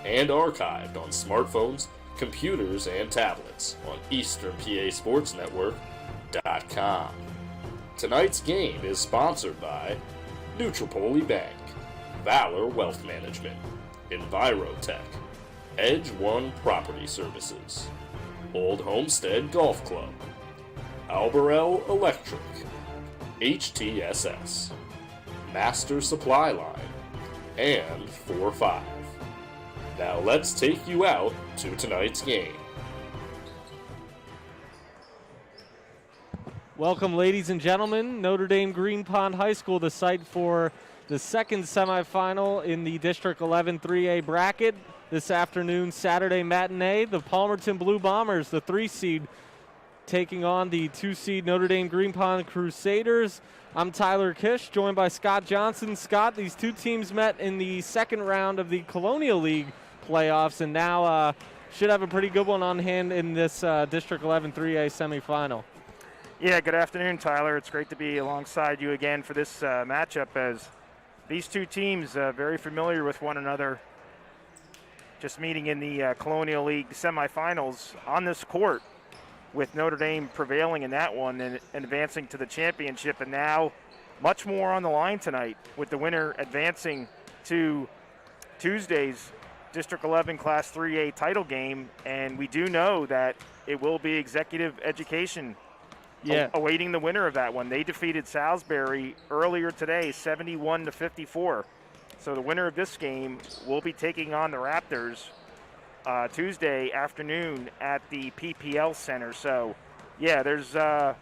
and archived on smartphones, computers, and tablets on EasternPASportsNetwork.com. Tonight's game is sponsored by Notre Bank, Valor Wealth Management, Envirotech, Edge One Property Services, Old Homestead Golf Club, Albarell Electric, HTSS, Master Supply Line, and 4-5. Now let's take you out to tonight's game. Welcome, ladies and gentlemen. Notre Dame Green Pond High School, the site for the second semifinal in the District 11 3A bracket. This afternoon, Saturday matinee, the Palmerton Blue Bombers, the 3-seed, taking on the 2-seed Notre Dame Green Pond Crusaders. I'm Tyler Kish, joined by Scott Johnson. Scott, these two teams met in the second round of the Colonial League playoffs, and now should have a pretty good one on hand in this District 11 3A semifinal. Yeah, good afternoon, Tyler. It's great to be alongside you again for this matchup, as these two teams very familiar with one another, just meeting in the Colonial League semifinals on this court, with Notre Dame prevailing in that one and advancing to the championship, and now much more on the line tonight with the winner advancing to Tuesday's District 11 Class 3A title game. And we do know that it will be Executive Education awaiting the winner of that one. They defeated Salisbury earlier today, 71-54. So the winner of this game will be taking on the Raptors Tuesday afternoon at the PPL Center. So, yeah, there's a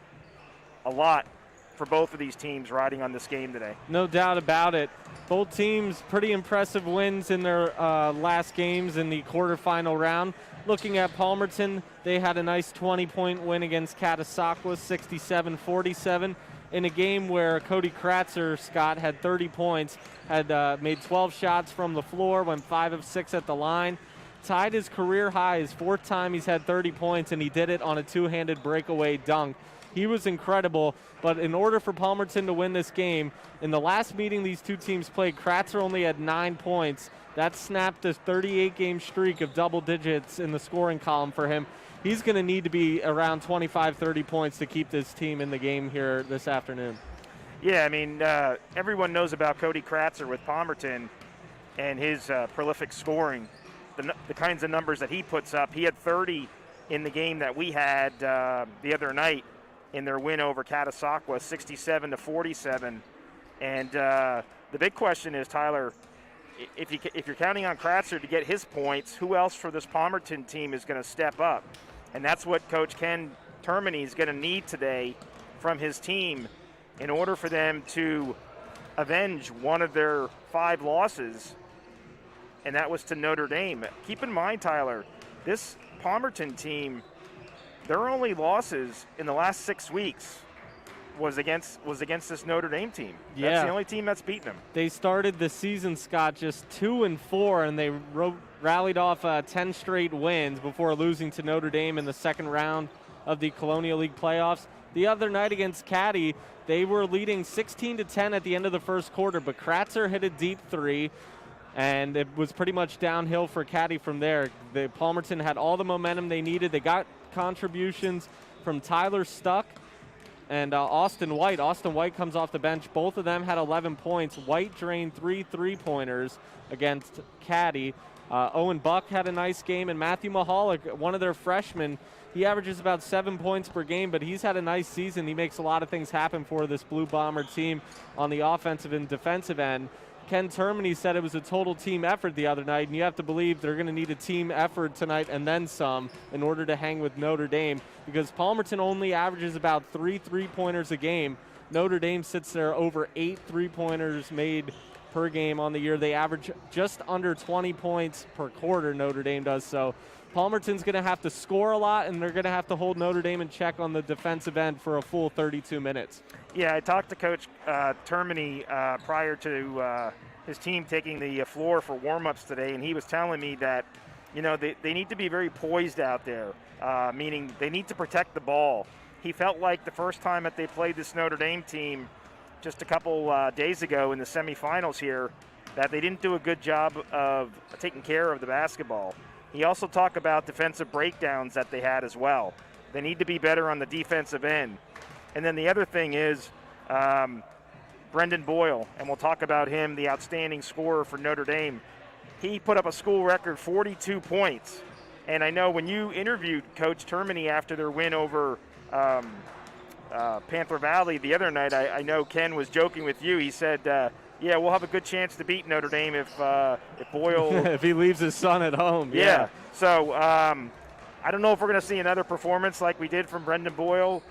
lot for both of these teams riding on this game today. No doubt about it. Both teams pretty impressive wins in their last games in the quarterfinal round. Looking at Palmerton, they had a nice 20-point win against Catasauqua, 67-47, in a game where Cody Kratzer, Scott, had 30 points, had made 12 shots from the floor, went 5 of 6 at the line, tied his career high, his fourth time he's had 30 points, and he did it on a two-handed breakaway dunk. He was incredible, but in order for Palmerton to win this game, in the last meeting these two teams played, Kratzer only had 9 points. That snapped a 38-game streak of double digits in the scoring column for him. He's going to need to be around 25, 30 points to keep this team in the game here this afternoon. Yeah, I mean, everyone knows about Cody Kratzer with Palmerton and his prolific scoring, the kinds of numbers that he puts up. He had 30 in the game that we had the other night in their win over Catasauqua, 67-47. And the big question is, Tyler, if you're counting on Kratzer to get his points, who else for this Palmerton team is going to step up? And that's what Coach Ken Termini is going to need today from his team in order for them to avenge one of their 5 losses, and that was to Notre Dame. Keep in mind, Tyler, this Palmerton team, their only losses in the last 6 weeks was against this Notre Dame team. Yeah. That's the only team that's beaten them. They started the season, Scott, just 2-4, and they rallied off 10 straight wins before losing to Notre Dame in the second round of the Colonial League playoffs. The other night against Caddy, they were leading 16-10 at the end of the first quarter, but Kratzer hit a deep 3, and it was pretty much downhill for Caddy from there. Palmerton had all the momentum they needed. They got contributions from Tyler Stuck and Austin White. Austin White comes off the bench. Both of them had 11 points. White drained 3 3-pointers against Caddy. Owen Buck had a nice game, and Matthew Mahalik, one of their freshmen, he averages about 7 points per game, but he's had a nice season. He makes a lot of things happen for this Blue Bomber team on the offensive and defensive end. Ken Termini said it was a total team effort the other night, and you have to believe they're going to need a team effort tonight and then some in order to hang with Notre Dame, because Palmerton only averages about 3 3-pointers a game. Notre Dame sits there over 8 3-pointers made per game on the year. They average just under 20 points per quarter, Notre Dame does. So Palmerton's going to have to score a lot, and they're going to have to hold Notre Dame in check on the defensive end for a full 32 minutes. Yeah, I talked to Coach Termini prior to his team taking the floor for warm-ups today, and he was telling me that, you know, they need to be very poised out there, meaning they need to protect the ball. He felt like the first time that they played this Notre Dame team just a couple days ago in the semifinals here, that they didn't do a good job of taking care of the basketball. He also talked about defensive breakdowns that they had as well. They need to be better on the defensive end. And then the other thing is Brendan Boyle, and we'll talk about him, the outstanding scorer for Notre Dame. He put up a school record 42 points. And I know when you interviewed Coach Termini after their win over Panther Valley the other night, I know Ken was joking with you. He said, yeah, we'll have a good chance to beat Notre Dame if Boyle – if he leaves his son at home. Yeah. So I don't know if we're going to see another performance like we did from Brendan Boyle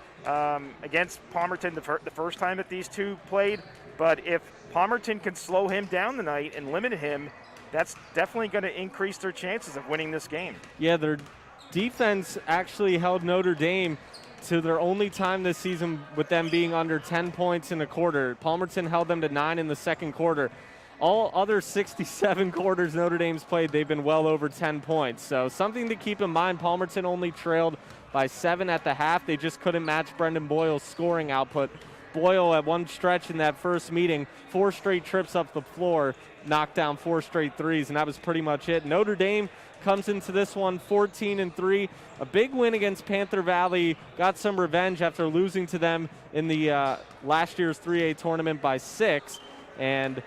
against Palmerton the first time that these two played. But if Palmerton can slow him down tonight and limit him, that's definitely going to increase their chances of winning this game. Yeah, their defense actually held Notre Dame to their only time this season with them being under 10 points in a quarter. Palmerton held them to 9 in the second quarter. All other 67 quarters Notre Dame's played, they've been well over 10 points. So something to keep in mind, Palmerton only trailed by 7 at the half. They just couldn't match Brendan Boyle's scoring output. Boyle, at one stretch in that first meeting, 4 straight trips up the floor, knocked down 4 straight threes, and that was pretty much it. Notre Dame comes into this one 14-3. A big win against Panther Valley. Got some revenge after losing to them in the last year's 3A tournament by 6. And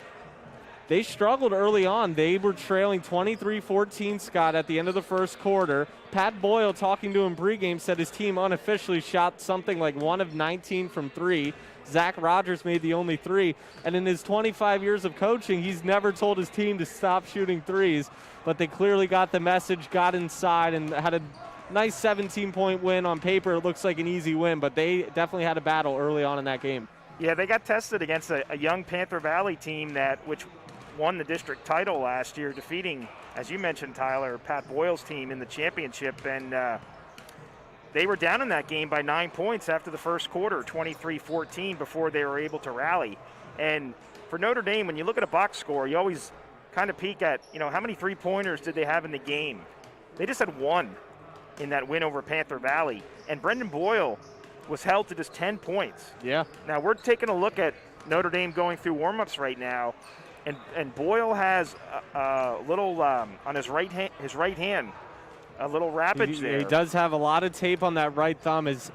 they struggled early on. They were trailing 23-14, Scott, at the end of the first quarter. Pat Boyle, talking to him pregame, said his team unofficially shot something like 1 of 19 from 3. Zach Rogers made the only 3. And in his 25 years of coaching, he's never told his team to stop shooting threes. But they clearly got the message, got inside, and had a nice 17-point win. On paper, it looks like an easy win, but they definitely had a battle early on in that game. Yeah, they got tested against a young Panther Valley team which won the district title last year, defeating, as you mentioned, Tyler, Pat Boyle's team in the championship. And they were down in that game by 9 points after the first quarter, 23-14, before they were able to rally. And for Notre Dame, when you look at a box score, you always kind of peek at, how many three-pointers did they have in the game? They just had 1 in that win over Panther Valley. And Brendan Boyle was held to just 10 points. Yeah. Now we're taking a look at Notre Dame going through warm-ups right now, and Boyle has a little on his right hand, a little wrappage there. He does have a lot of tape on that right thumb. His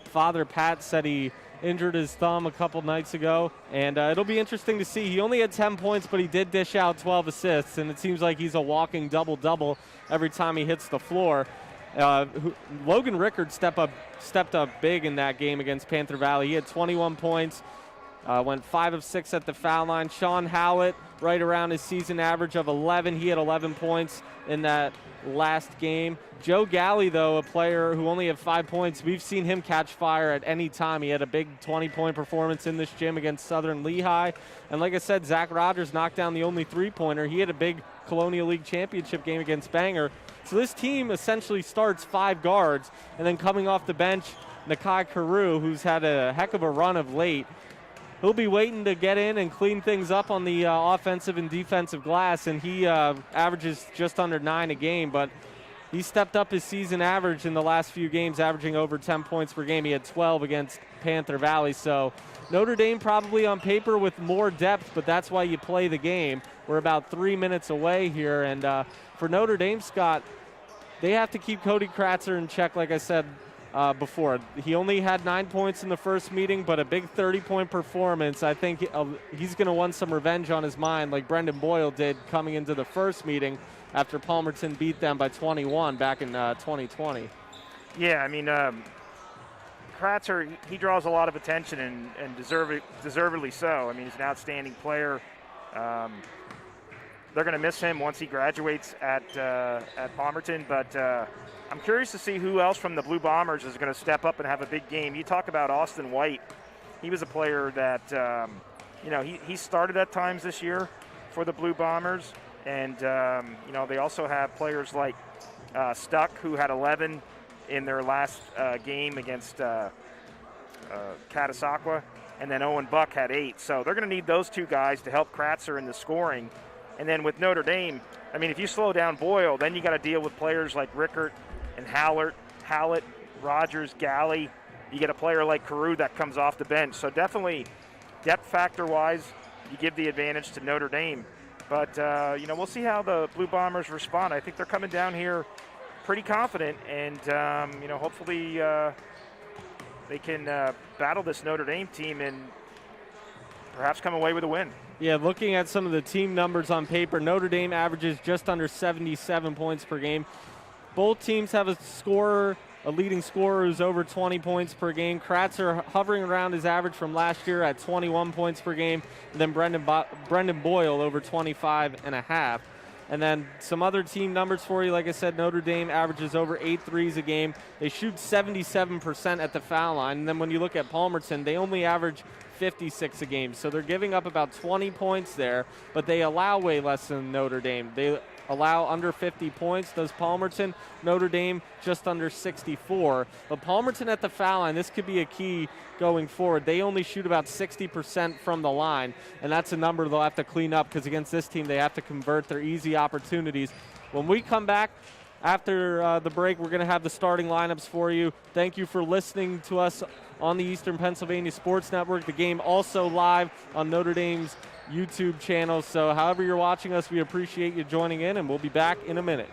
father, Pat, said he injured his thumb a couple nights ago, and it'll be interesting to see. He only had 10 points, but he did dish out 12 assists, and it seems like he's a walking double-double every time he hits the floor. Logan Rickard stepped up big in that game against Panther Valley. He had 21 points, went 5 of 6 at the foul line. Sean Howlett, right around his season average of 11. He had 11 points in that last game. Joe Galley, though, a player who only had 5 points, we've seen him catch fire at any time. He had a big 20-point performance in this gym against Southern Lehigh. And like I said, Zach Rogers knocked down the only three-pointer. He had a big Colonial League championship game against Bangor. So this team essentially starts 5 guards, and then coming off the bench, Nakai Carew, who's had a heck of a run of late. He'll be waiting to get in and clean things up on the offensive and defensive glass, and he averages just under 9 a game, but he stepped up his season average in the last few games, averaging over 10 points per game. He had 12 against Panther Valley, so Notre Dame probably on paper with more depth, but that's why you play the game. We're about 3 minutes away here, and for Notre Dame, Scott, they have to keep Cody Kratzer in check, like I said before. He only had 9 points in the first meeting, but a big 30-point performance. I think he's going to want some revenge on his mind, like Brendan Boyle did coming into the first meeting after Palmerton beat them by 21 back in 2020. Yeah, I mean, Kratzer, he draws a lot of attention and deservedly so. I mean, he's an outstanding player. They're going to miss him once he graduates at Palmerton, but I'm curious to see who else from the Blue Bombers is going to step up and have a big game. You talk about Austin White. He was a player that, he started at times this year for the Blue Bombers, and, they also have players like Stuck, who had 11 in their last game against Catasauqua, and then Owen Buck had 8. So they're going to need those 2 guys to help Kratzer in the scoring. And then with Notre Dame, I mean, if you slow down Boyle, then you got to deal with players like Rickert and Howlett, Rogers, Galley. You get a player like Carew that comes off the bench. So definitely, depth factor-wise, you give the advantage to Notre Dame. But, we'll see how the Blue Bombers respond. I think they're coming down here pretty confident, and, hopefully they can battle this Notre Dame team and perhaps come away with a win. Yeah, looking at some of the team numbers on paper, Notre Dame averages just under 77 points per game. Both teams have a leading scorer who's over 20 points per game. Kratzer hovering around his average from last year at 21 points per game. And then Brendan Boyle over 25.5. And then some other team numbers for you. Like I said, Notre Dame averages over 8 threes a game. They shoot 77% at the foul line. And then when you look at Palmerton, they only average 56 a game. So they're giving up about 20 points there, but they allow way less than Notre Dame. They allow under 50 points, does Palmerton. Notre Dame just under 64. But Palmerton at the foul line, this could be a key going forward. They only shoot about 60% from the line, and that's a number they'll have to clean up because against this team, they have to convert their easy opportunities. When we come back after the break, we're going to have the starting lineups for you. Thank you for listening to us on the Eastern Pennsylvania Sports Network. The game also live on Notre Dame's YouTube channel. So however you're watching us, we appreciate you joining in, and we'll be back in a minute.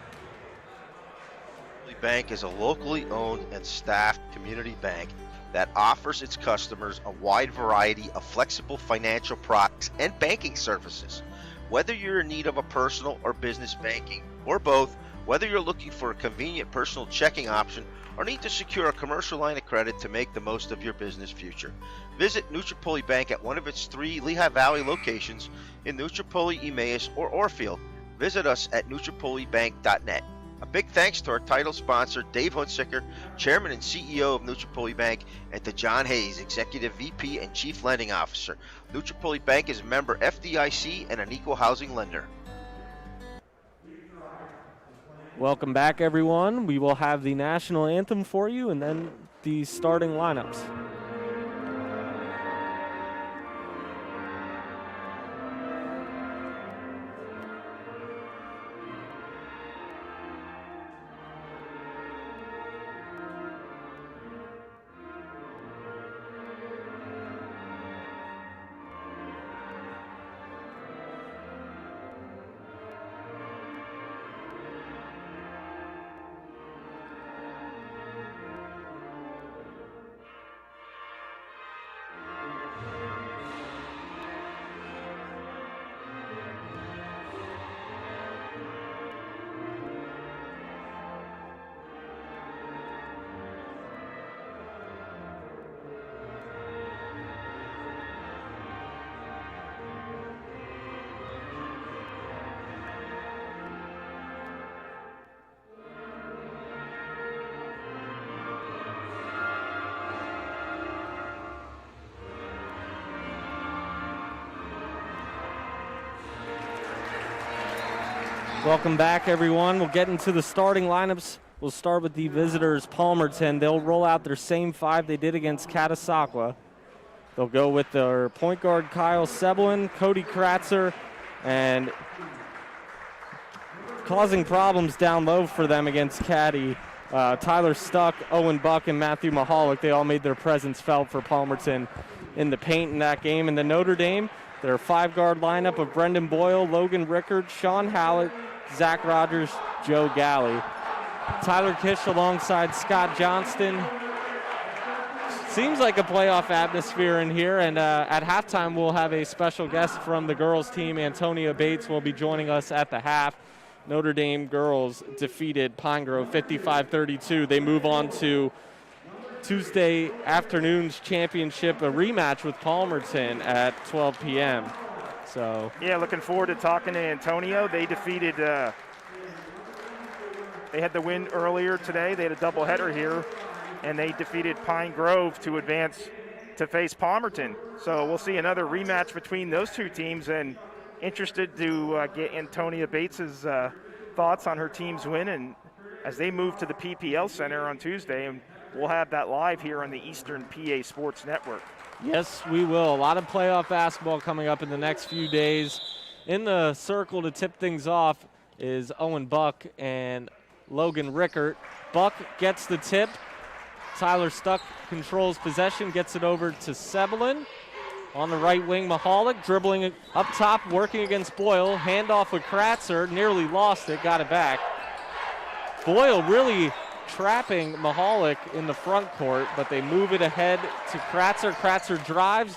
Bank is a locally owned and staffed community bank that offers its customers a wide variety of flexible financial products and banking services. Whether you're in need of a personal or business banking, or both, whether you're looking for a convenient personal checking option or need to secure a commercial line of credit to make the most of your business future, visit Notre Bank at one of its 3 Lehigh Valley locations in Notre, Emmaus, or Orfield. Visit us at NutriPoliBank.net. A big thanks to our title sponsor, Dave Hunsicker, Chairman and CEO of Notre Bank, and to John Hayes, Executive VP and Chief Lending Officer. Notre Bank is a member FDIC and an equal housing lender. Welcome back, everyone. We will have the national anthem for you and then the starting lineups. Welcome back, everyone. We'll get into the starting lineups. We'll start with the visitors, Palmerton. They'll roll out their same 5 they did against Catasauqua. They'll go with their point guard, Kyle Sebelin, Cody Kratzer, and causing problems down low for them against Caddy. Tyler Stuck, Owen Buck, and Matthew Mahalik, they all made their presence felt for Palmerton in the paint in that game. And then Notre Dame, their 5-guard lineup of Brendan Boyle, Logan Rickard, Sean Hallett, Zach Rogers, Joe Galley. Tyler Kish alongside Scott Johnston. Seems like a playoff atmosphere in here, and at halftime we'll have a special guest from the girls team. Antonia Bates will be joining us at the half. Notre Dame girls defeated Pine Grove 55-32. They move on to Tuesday afternoon's championship, a rematch with Palmerton at 12 p.m. So yeah, looking forward to talking to Antonio. They defeated, they had the win earlier today. They had a doubleheader here, and they defeated Pine Grove to advance to face Palmerton. So we'll see another rematch between those two teams, and interested to get Antonia Bates's thoughts on her team's win, and as they move to the PPL Center on Tuesday, and we'll have that live here on the Eastern PA Sports Network. Yes, we will. A lot of playoff basketball coming up in the next few days. In the circle to tip things off is Owen Buck and Logan Rickert. Buck gets the tip. Tyler Stuck controls possession, gets it over to Sebelin. On the right wing, Mahalik dribbling up top, working against Boyle. Handoff with Kratzer, nearly lost it, got it back. Boyle really trapping Mahalik in the front court, but they move it ahead to Kratzer. Kratzer drives.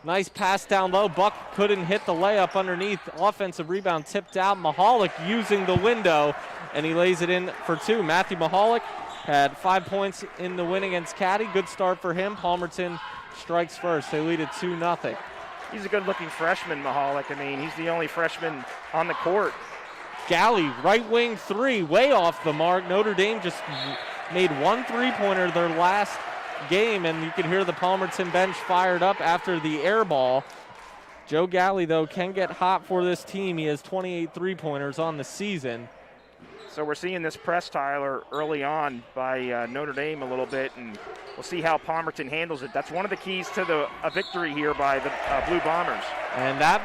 Nice pass down low. Buck couldn't hit the layup underneath. Offensive rebound tipped out. Mahalik using the window, and he lays it in for two. Matthew Mahalik had 5 points in the win against Caddy. Good start for him. Palmerton strikes first. They lead it 2-0. He's a good-looking freshman, Mahalik. I mean, he's the only freshman on the court. Galley, right wing three, way off the mark. Notre Dame just made one three-pointer their last game, and you can hear the Palmerton bench fired up after the air ball. Joe Galley, though, can get hot for this team. He has 28 three-pointers on the season. So we're seeing this press, Tyler, early on by Notre Dame a little bit, and we'll see how Palmerton handles it. That's one of the keys to a victory here by the Blue Bombers. And that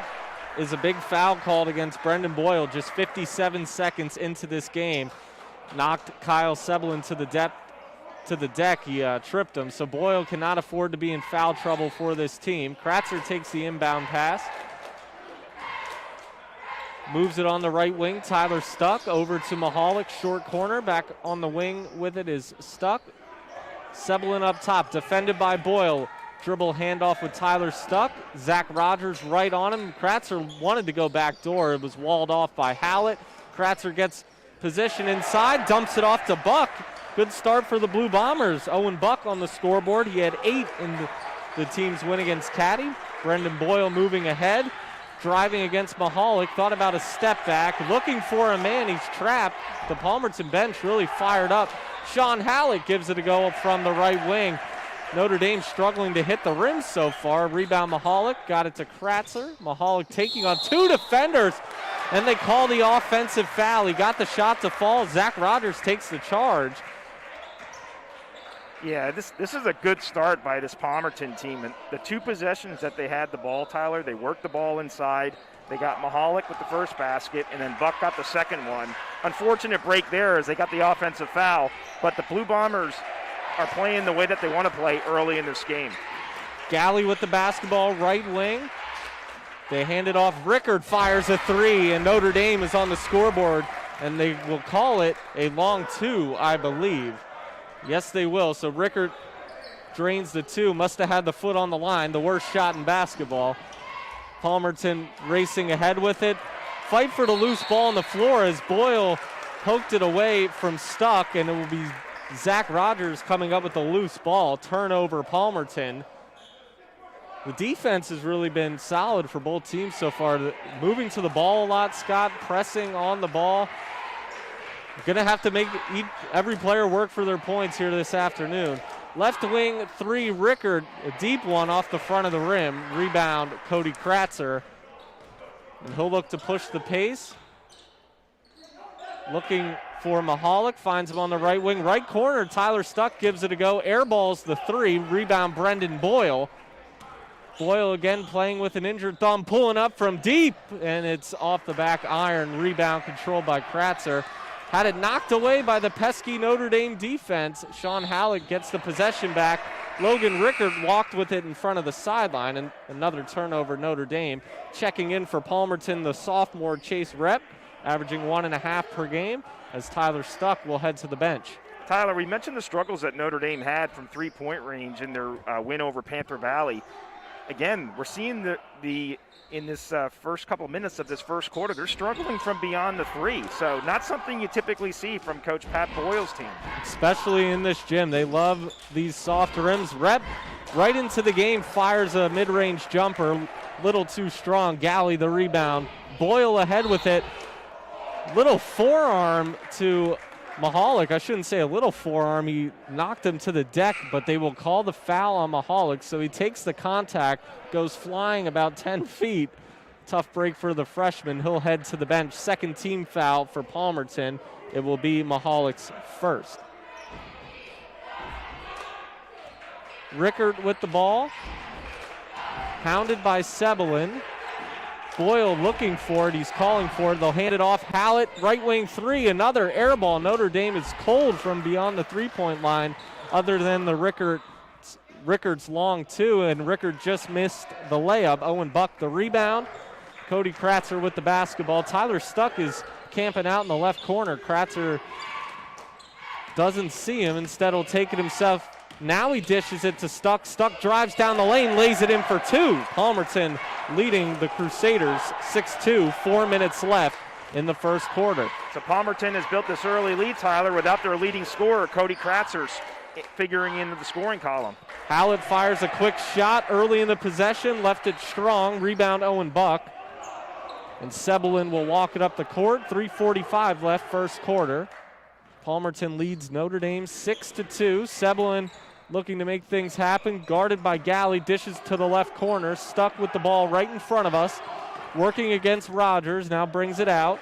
is a big foul called against Brendan Boyle just 57 seconds into this game. Knocked Kyle Sebelin to the deck. He tripped him. So Boyle cannot afford to be in foul trouble for this team. Kratzer takes the inbound pass. Moves it on the right wing. Tyler Stuck over to Mahalik, short corner. Back on the wing with it is Stuck. Sebelin up top, defended by Boyle. Dribble handoff with Tyler Stuck. Zach Rogers right on him. Kratzer wanted to go back door. It was walled off by Hallett. Kratzer gets position inside, dumps it off to Buck. Good start for the Blue Bombers. Owen Buck on the scoreboard. He had 8 in the team's win against Caddy. Brendan Boyle moving ahead. Driving against Mahalik, thought about a step back, looking for a man, he's trapped. The Palmerton bench really fired up. Sean Hallett gives it a go from the right wing. Notre Dame struggling to hit the rim so far. Rebound Mahalik, got it to Kratzer. Mahalik taking on 2 defenders, and they call the offensive foul. He got the shot to fall. Zach Rogers takes the charge. Yeah, this is a good start by this Palmerton team. And the 2 possessions that they had the ball, Tyler, they worked the ball inside. They got Mahalik with the first basket, and then Buck got the second one. Unfortunate break there as they got the offensive foul, but the Blue Bombers are playing the way that they want to play early in this game. Galley with the basketball, right wing. They hand it off. Rickard fires a 3, and Notre Dame is on the scoreboard, and they will call it a long 2, I believe. Yes, they will. So Rickard drains the 2. Must have had the foot on the line. The worst shot in basketball. Palmerton racing ahead with it. Fight for the loose ball on the floor as Boyle poked it away from Stuck, and it will be Zach Rogers coming up with the loose ball. Turnover Palmerton. The defense has really been solid for both teams so far. Moving to the ball a lot, Scott, pressing on the ball. Going to have to make every player work for their points here this afternoon. Left wing 3, Rickard, a deep one off the front of the rim. Rebound, Cody Kratzer. And he'll look to push the pace. Looking for Mahalik, finds him on the right wing. Right corner, Tyler Stuck gives it a go. Airballs the 3, rebound Brendan Boyle. Boyle again playing with an injured thumb, pulling up from deep, and it's off the back iron. Rebound controlled by Kratzer. Had it knocked away by the pesky Notre Dame defense. Sean Hallett gets the possession back. Logan Rickard walked with it in front of the sideline, and another turnover Notre Dame. Checking in for Palmerton, the sophomore Chase Rep, averaging 1.5 per game, as Tyler Stuck will head to the bench. Tyler, we mentioned the struggles that Notre Dame had from three-point range in their win over Panther Valley. Again, we're seeing in this first couple minutes of this first quarter, they're struggling from beyond the 3. So not something you typically see from Coach Pat Boyle's team. Especially in this gym. They love these soft rims. Rep right into the game, fires a mid-range jumper. Little too strong. Galley the rebound. Boyle ahead with it. Little forearm to Mahalik. I shouldn't say a little forearm. He knocked him to the deck, but they will call the foul on Mahalik. So he takes the contact, goes flying about 10 feet. Tough break for the freshman. He'll head to the bench. Second team foul for Palmerton. It will be Mahalik's first. Rickard with the ball. Hounded by Sebelin. Boyle looking for it. He's calling for it. They'll hand it off. Hallett, right wing 3, another air ball. Notre Dame is cold from beyond the three-point line other than the Rickard Rickard's long two, and Rickard just missed the layup. Owen Buck the rebound. Cody Kratzer with the basketball. Tyler Stuck is camping out in the left corner. Kratzer doesn't see him. Instead, will take it himself. Now he dishes it to Stuck. Stuck drives down the lane, lays it in for two. Palmerton leading the Crusaders 6-2, 4 minutes left in the first quarter. So Palmerton has built this early lead, Tyler, without their leading scorer, Cody Kratzer's figuring into the scoring column. Hallett fires a quick shot early in the possession, left it strong. Rebound Owen Buck. And Sebelin will walk it up the court. 3:45 left first quarter. Palmerton leads Notre Dame 6-2. Sebelin looking to make things happen. Guarded by Galley. Dishes to the left corner. Stuck with the ball right in front of us. Working against Rogers. Now brings it out.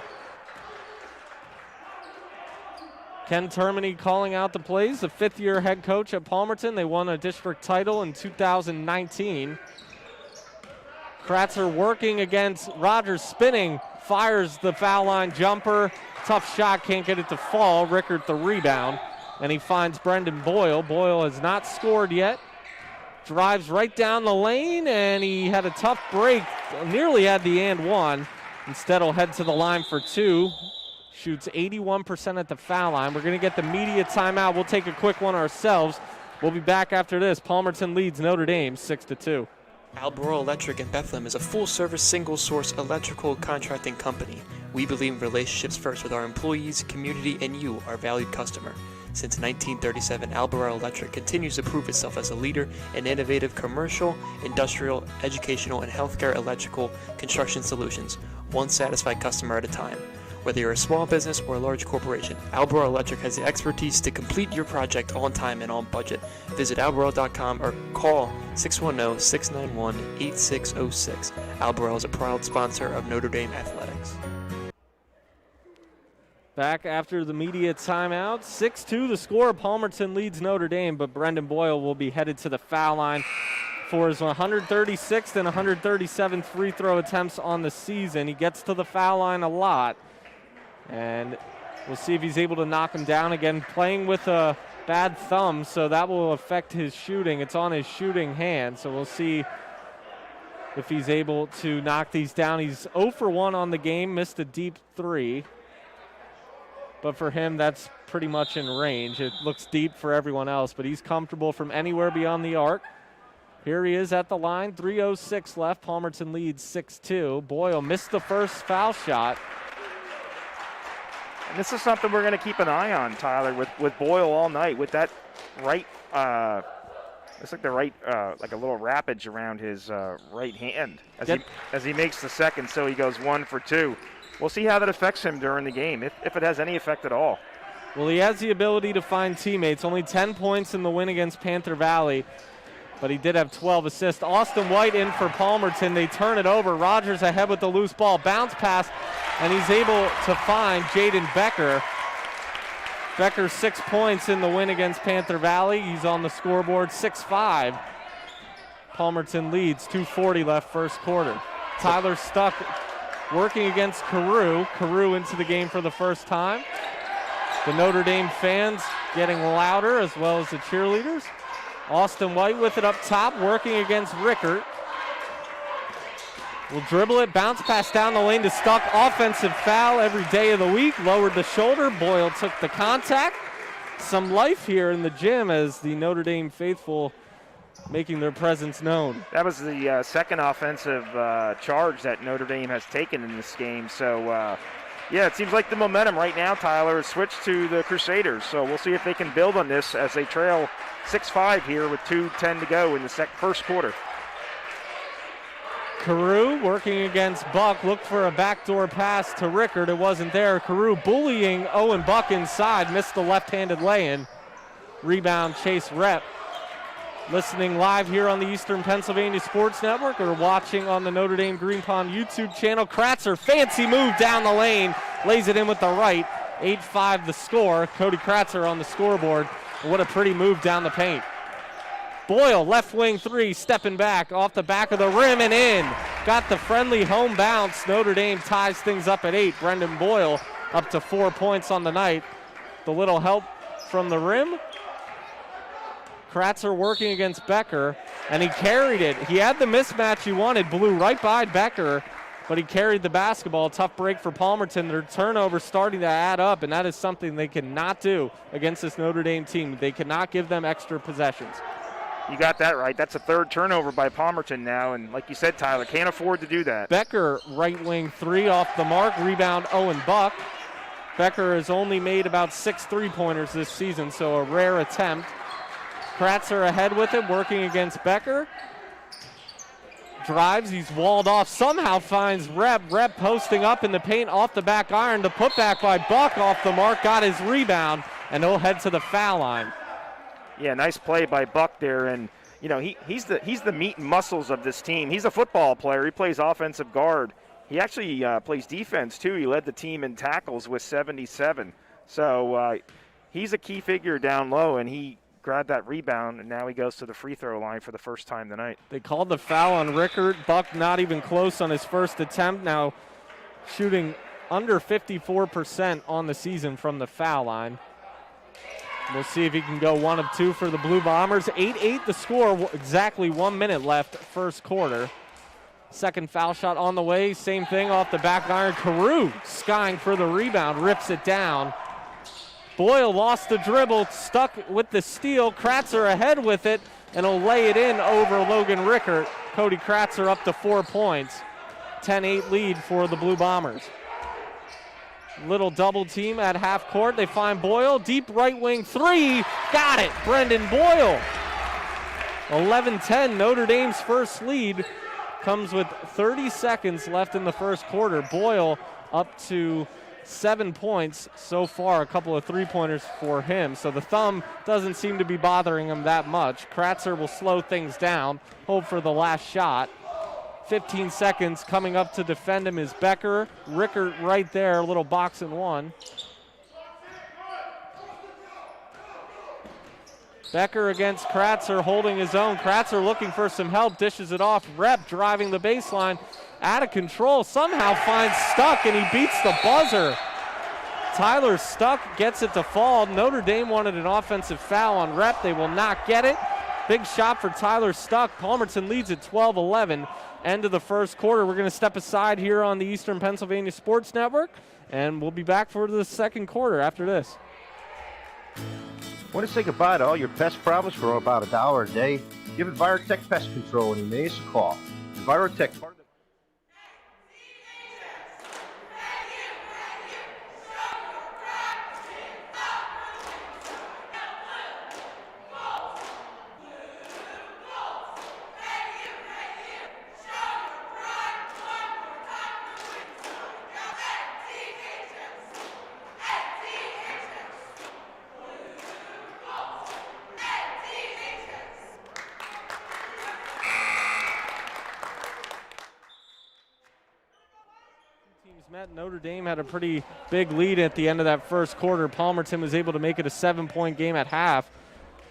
Ken Termini calling out the plays. The fifth-year head coach at Palmerton. They won a district title in 2019. Kratzer working against Rogers, spinning, fires the foul line jumper. Tough shot, can't get it to fall. Rickard the rebound, and he finds Brendan Boyle. Boyle has not scored yet. Drives right down the lane, and he had a tough break. Nearly had the and one. Instead, he'll head to the line for two. Shoots 81% at the foul line. We're going to get the media timeout. We'll take a quick one ourselves. We'll be back after this. Palmerton leads Notre Dame 6-2. Albemarle Electric in Bethlehem is a full-service, single-source electrical contracting company. We believe in relationships first with our employees, community, and you, our valued customer. Since 1937, Albemarle Electric continues to prove itself as a leader in innovative commercial, industrial, educational, and healthcare electrical construction solutions, one satisfied customer at a time. Whether you're a small business or a large corporation, Albemarle Electric has the expertise to complete your project on time and on budget. Visit albemarle.com or call 610-691-8606. Albemarle is a proud sponsor of Notre Dame Athletics. Back after the media timeout. 6-2 the score. Palmerton leads Notre Dame, but Brendan Boyle will be headed to the foul line for his 136th and 137th free throw attempts on the season. He gets to the foul line a lot. And we'll see if he's able to knock him down again. Playing with a bad thumb, so that will affect his shooting. It's on his shooting hand, so we'll see if he's able to knock these down. He's 0 for 1 on the game, missed a deep three. But for him, that's pretty much in range. It looks deep for everyone else, but he's comfortable from anywhere beyond the arc. Here he is at the line, 3:06 left. Palmerton leads 6-2. Boyle missed the first foul shot. And this is something we're going to keep an eye on, Tyler, with Boyle all night. With that right, it's like the right, like a little wrappage around his right hand as he makes the second. So he goes 1 for 2. We'll see how that affects him during the game, if it has any effect at all. Well, he has the ability to find teammates. Only 10 points in the win against Panther Valley, but he did have 12 assists. Austin White in for Palmerton. They turn it over. Rogers ahead with the loose ball. Bounce pass, and he's able to find Jaden Becker. Becker 6 points in the win against Panther Valley. He's on the scoreboard 6-5. Palmerton leads, 2:40 left first quarter. Tyler Stuck working against Carew. Carew into the game for the first time. The Notre Dame fans getting louder as well as the cheerleaders. Austin White with it up top, working against Rickert. Will dribble it, bounce pass down the lane to Stuck. Offensive foul every day of the week. Lowered the shoulder. Boyle took the contact. Some life here in the gym as the Notre Dame faithful making their presence known. That was the second offensive charge that Notre Dame has taken in this game. So, yeah, it seems like the momentum right now, Tyler, has switched to the Crusaders. So we'll see if they can build on this as they trail 6-5 here with 2:10 to go in the first quarter. Carew working against Buck, looked for a backdoor pass to Rickert. It wasn't there. Carew bullying Owen Buck inside, missed the left-handed lay-in. Rebound Chase Rep. Listening live here on the Eastern Pennsylvania Sports Network or watching on the Notre Dame Green Pond YouTube channel. Kratzer, fancy move down the lane, lays it in with the right. 8-5 the score. Cody Kratzer on the scoreboard. What a pretty move down the paint. Boyle, left wing three, stepping back off the back of the rim and in. Got the friendly home bounce. Notre Dame ties things up at 8. Brendan Boyle up to 4 points on the night. The little help from the rim. Kratzer working against Becker, and he carried it. He had the mismatch he wanted, blew right by Becker, but he carried the basketball. Tough break for Palmerton. Their turnovers starting to add up, and that is something they cannot do against this Notre Dame team. They cannot give them extra possessions. You got that right. That's a third turnover by Palmerton now, and like you said, Tyler, can't afford to do that. Becker, right wing three off the mark. Rebound, Owen Buck. Becker has only made about 6 3-pointers this season, so a rare attempt. Kratzer ahead with it, working against Becker. Drives, he's walled off, somehow finds Rep. Rep posting up in the paint off the back iron. The putback by Buck off the mark, got his rebound, and he'll head to the foul line. Yeah, nice play by Buck there, and you know he's the meat and muscles of this team. He's a football player. He plays offensive guard. He actually plays defense too. He led the team in tackles with 77. So he's a key figure down low, and he grabbed that rebound, and now he goes to the free throw line for the first time tonight. They called the foul on Rickert. Buck not even close on his first attempt. Now shooting under 54% on the season from the foul line. We'll see if he can go 1 of 2 for the Blue Bombers. 8-8 the score, exactly 1 minute left first quarter. Second foul shot on the way, same thing off the back iron. Carew skying for the rebound, rips it down. Boyle lost the dribble, stuck with the steal. Kratzer ahead with it, and he'll lay it in over Logan Rickert. Cody Kratzer up to 4 points. 10-8 lead for the Blue Bombers. Little double team at half court. They find Boyle, deep right wing three. Got it, Brendan Boyle. 11-10, Notre Dame's first lead comes with 30 seconds left in the first quarter. Boyle up to 7 points so far, a couple of 3-pointers for him. So the thumb doesn't seem to be bothering him that much. Kratzer will slow things down, hope for the last shot. 15 seconds coming up to defend him is Becker. Rickert right there, a little box and one. Becker against Kratzer, holding his own. Kratzer looking for some help, dishes it off. Rep driving the baseline, out of control, somehow finds Stuck, and he beats the buzzer. Tyler Stuck gets it to fall. Notre Dame wanted an offensive foul on Rep. They will not get it. Big shot for Tyler Stuck. Palmerton leads at 12-11. End of the first quarter. We're going to step aside here on the Eastern Pennsylvania Sports Network, and we'll be back for the second quarter after this. Want to say goodbye to all your pest problems for about $1 a day? Give Envirotech Pest Control in Emmaus a call. Envirotech. Met. Notre Dame had a pretty big lead at the end of that first quarter. Palmerton was able to make it a 7-point game at half.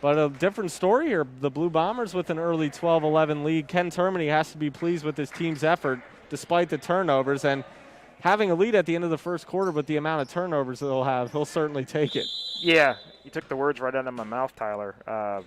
But a different story here. The Blue Bombers with an early 12-11 lead. Ken Termini has to be pleased with his team's effort despite the turnovers. And having a lead at the end of the first quarter with the amount of turnovers they'll have, he'll certainly take it. Yeah, you took the words right out of my mouth, Tyler.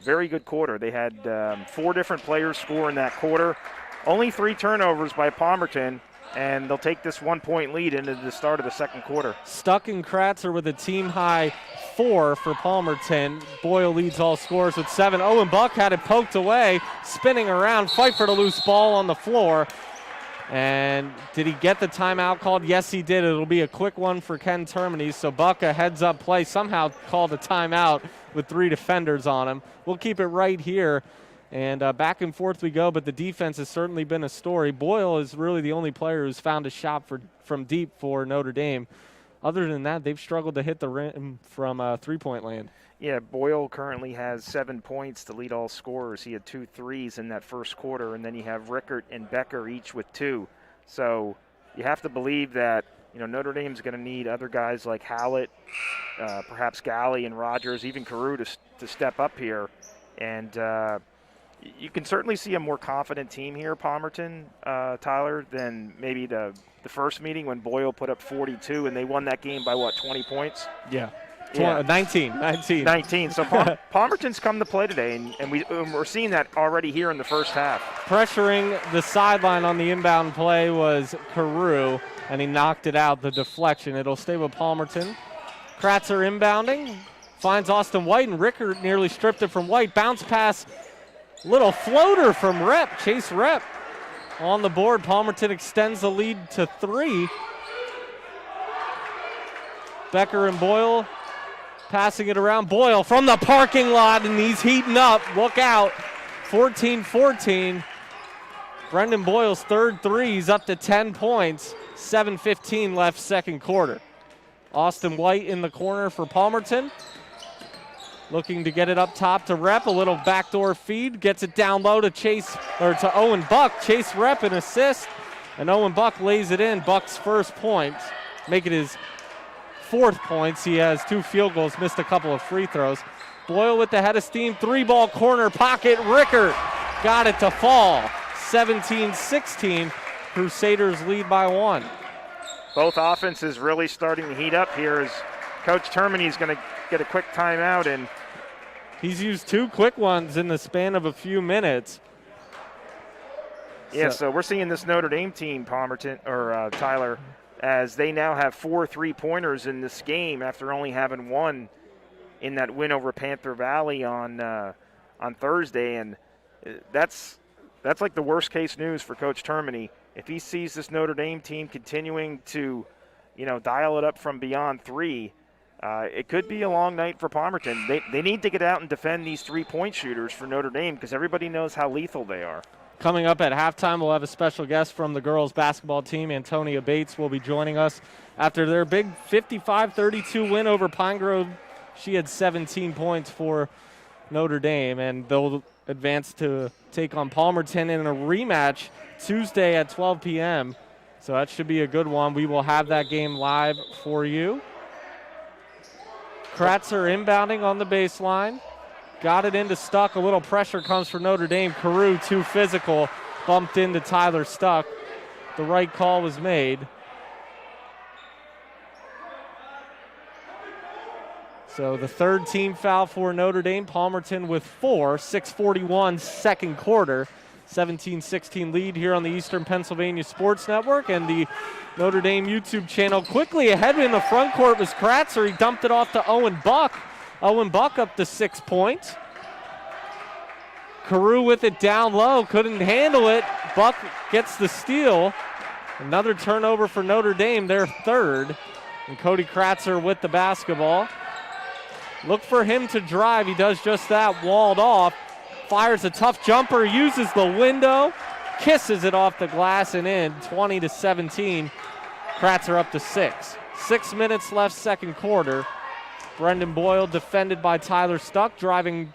Very good quarter. They had 4 different players score in that quarter. Only 3 turnovers by Palmerton. And they'll take this 1-point lead into the start of the second quarter. Stuck in Kratzer with a team-high 4 for Palmerton. Boyle leads all scorers with 7. Owen Buck had it poked away, spinning around, fight for the loose ball on the floor. And did he get the timeout called? Yes, he did. It'll be a quick one for Ken Termini. So Buck, a heads-up play, somehow called a timeout with 3 defenders on him. We'll keep it right here. And back and forth we go, but the defense has certainly been a story. Boyle is really the only player who's found a shot from deep for Notre Dame. Other than that, they've struggled to hit the rim from three-point land. Yeah, Boyle currently has 7 points to lead all scorers. He had 2 threes in that first quarter, and then you have Rickert and Becker each with 2. So you have to believe that Notre Dame's going to need other guys like Hallett, perhaps Galley and Rogers, even Carew to step up here. And you can certainly see a more confident team here, Palmerton, Tyler, than maybe the first meeting when Boyle put up 42 and they won that game by, 20 points? Yeah. Yeah. 19. 19. So Palmerton's come to play today, and we're seeing that already here in the first half. Pressuring the sideline on the inbound play was Carew, and he knocked it out, the deflection. It'll stay with Palmerton. Kratzer inbounding, finds Austin White, and Rickert nearly stripped it from White. Bounce pass, little floater from Rep, Chase Rep. On the board, Palmerton extends the lead to 3. Becker and Boyle passing it around. Boyle from the parking lot, and he's heating up. Look out. 14-14. Brendan Boyle's third three. He's up to 10 points. 7:15 left second quarter. Austin White in the corner for Palmerton. Looking to get it up top to Rep. A little backdoor feed. Gets it down low to Owen Buck. Chase Rep an assist. And Owen Buck lays it in. Buck's first point. Make it his 4th points. He has 2 field goals, missed a couple of free throws. Boyle with the head of steam, 3-ball corner pocket. Rickert got it to fall. 17-16. Crusaders lead by 1. Both offenses really starting to heat up here as Coach Termini is going to get a quick timeout, and he's used 2 quick ones in the span of a few minutes. Yeah, so we're seeing this Notre Dame team, Tyler, as they now have 4 3-pointers in this game after only having 1 in that win over Panther Valley on Thursday, and that's like the worst case news for Coach Termini. If he sees this Notre Dame team continuing to, dial it up from beyond 3, it could be a long night for Palmerton. They need to get out and defend these 3-point shooters for Notre Dame because everybody knows how lethal they are. Coming up at halftime, we'll have a special guest from the girls basketball team. Antonia Bates will be joining us after their big 55-32 win over Pine Grove. She had 17 points for Notre Dame, and they'll advance to take on Palmerton in a rematch Tuesday at 12 p.m. So that should be a good one. We will have that game live for you. Kratzer inbounding on the baseline. Got it into Stuck. A little pressure comes for Notre Dame. Carew too physical. Bumped into Tyler Stuck. The right call was made. So the third team foul for Notre Dame. Palmerton with 4. 6:41 second quarter. 17-16 lead here on the Eastern Pennsylvania Sports Network, and the Notre Dame YouTube channel. Quickly ahead in the front court was Kratzer. He dumped it off to Owen Buck. Owen Buck up to 6 points. Carew with it down low, couldn't handle it. Buck gets the steal. Another turnover for Notre Dame, their 3rd. And Cody Kratzer with the basketball. Look for him to drive. He does just that, walled off. Fires a tough jumper, uses the window, kisses it off the glass and in. 20-17. Kratzer up to 6. 6 minutes left second quarter. Brendan Boyle defended by Tyler Stuck, driving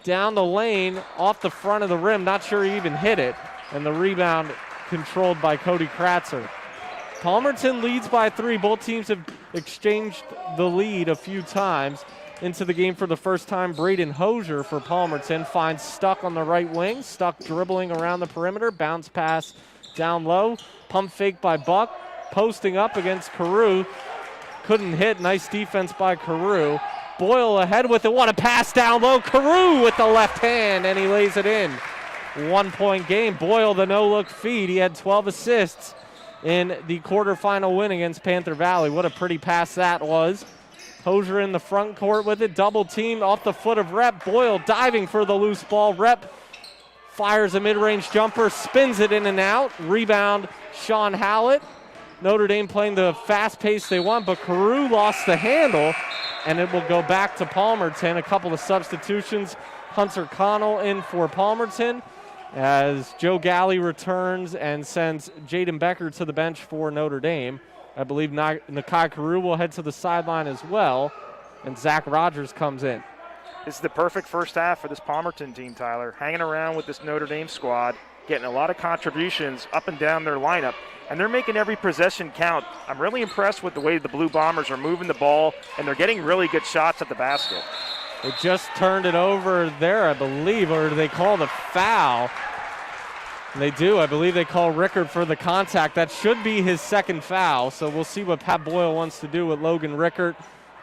down the lane off the front of the rim. Not sure he even hit it. And the rebound controlled by Cody Kratzer. Palmerton leads by 3. Both teams have exchanged the lead a few times. Into the game for the first time, Braden Hosier for Palmerton finds Stuck on the right wing. Stuck dribbling around the perimeter. Bounce pass down low. Pump fake by Buck. Posting up against Carew. Couldn't hit. Nice defense by Carew. Boyle ahead with it. What a pass down low. Carew with the left hand, and he lays it in. 1-point game. Boyle, the no-look feed. He had 12 assists in the quarterfinal win against Panther Valley. What a pretty pass that was. Hosier in the front court with it. Double teamed off the foot of Rep. Boyle diving for the loose ball. Rep fires a mid-range jumper, spins it in and out. Rebound, Sean Hallett. Notre Dame playing the fast pace they want, but Carew lost the handle, and it will go back to Palmerton. A couple of substitutions. Hunter Connell in for Palmerton as Joe Galley returns and sends Jaden Becker to the bench for Notre Dame. I believe Nakai Carew will head to the sideline as well, and Zach Rogers comes in. This is the perfect first half for this Palmerton team, Tyler. Hanging around with this Notre Dame squad, getting a lot of contributions up and down their lineup, and they're making every possession count. I'm really impressed with the way the Blue Bombers are moving the ball, and they're getting really good shots at the basket. They just turned it over there, I believe, or do they call the foul? They do. I believe they call Rickert for the contact. That should be his 2nd foul, so we'll see what Pat Boyle wants to do with Logan Rickert.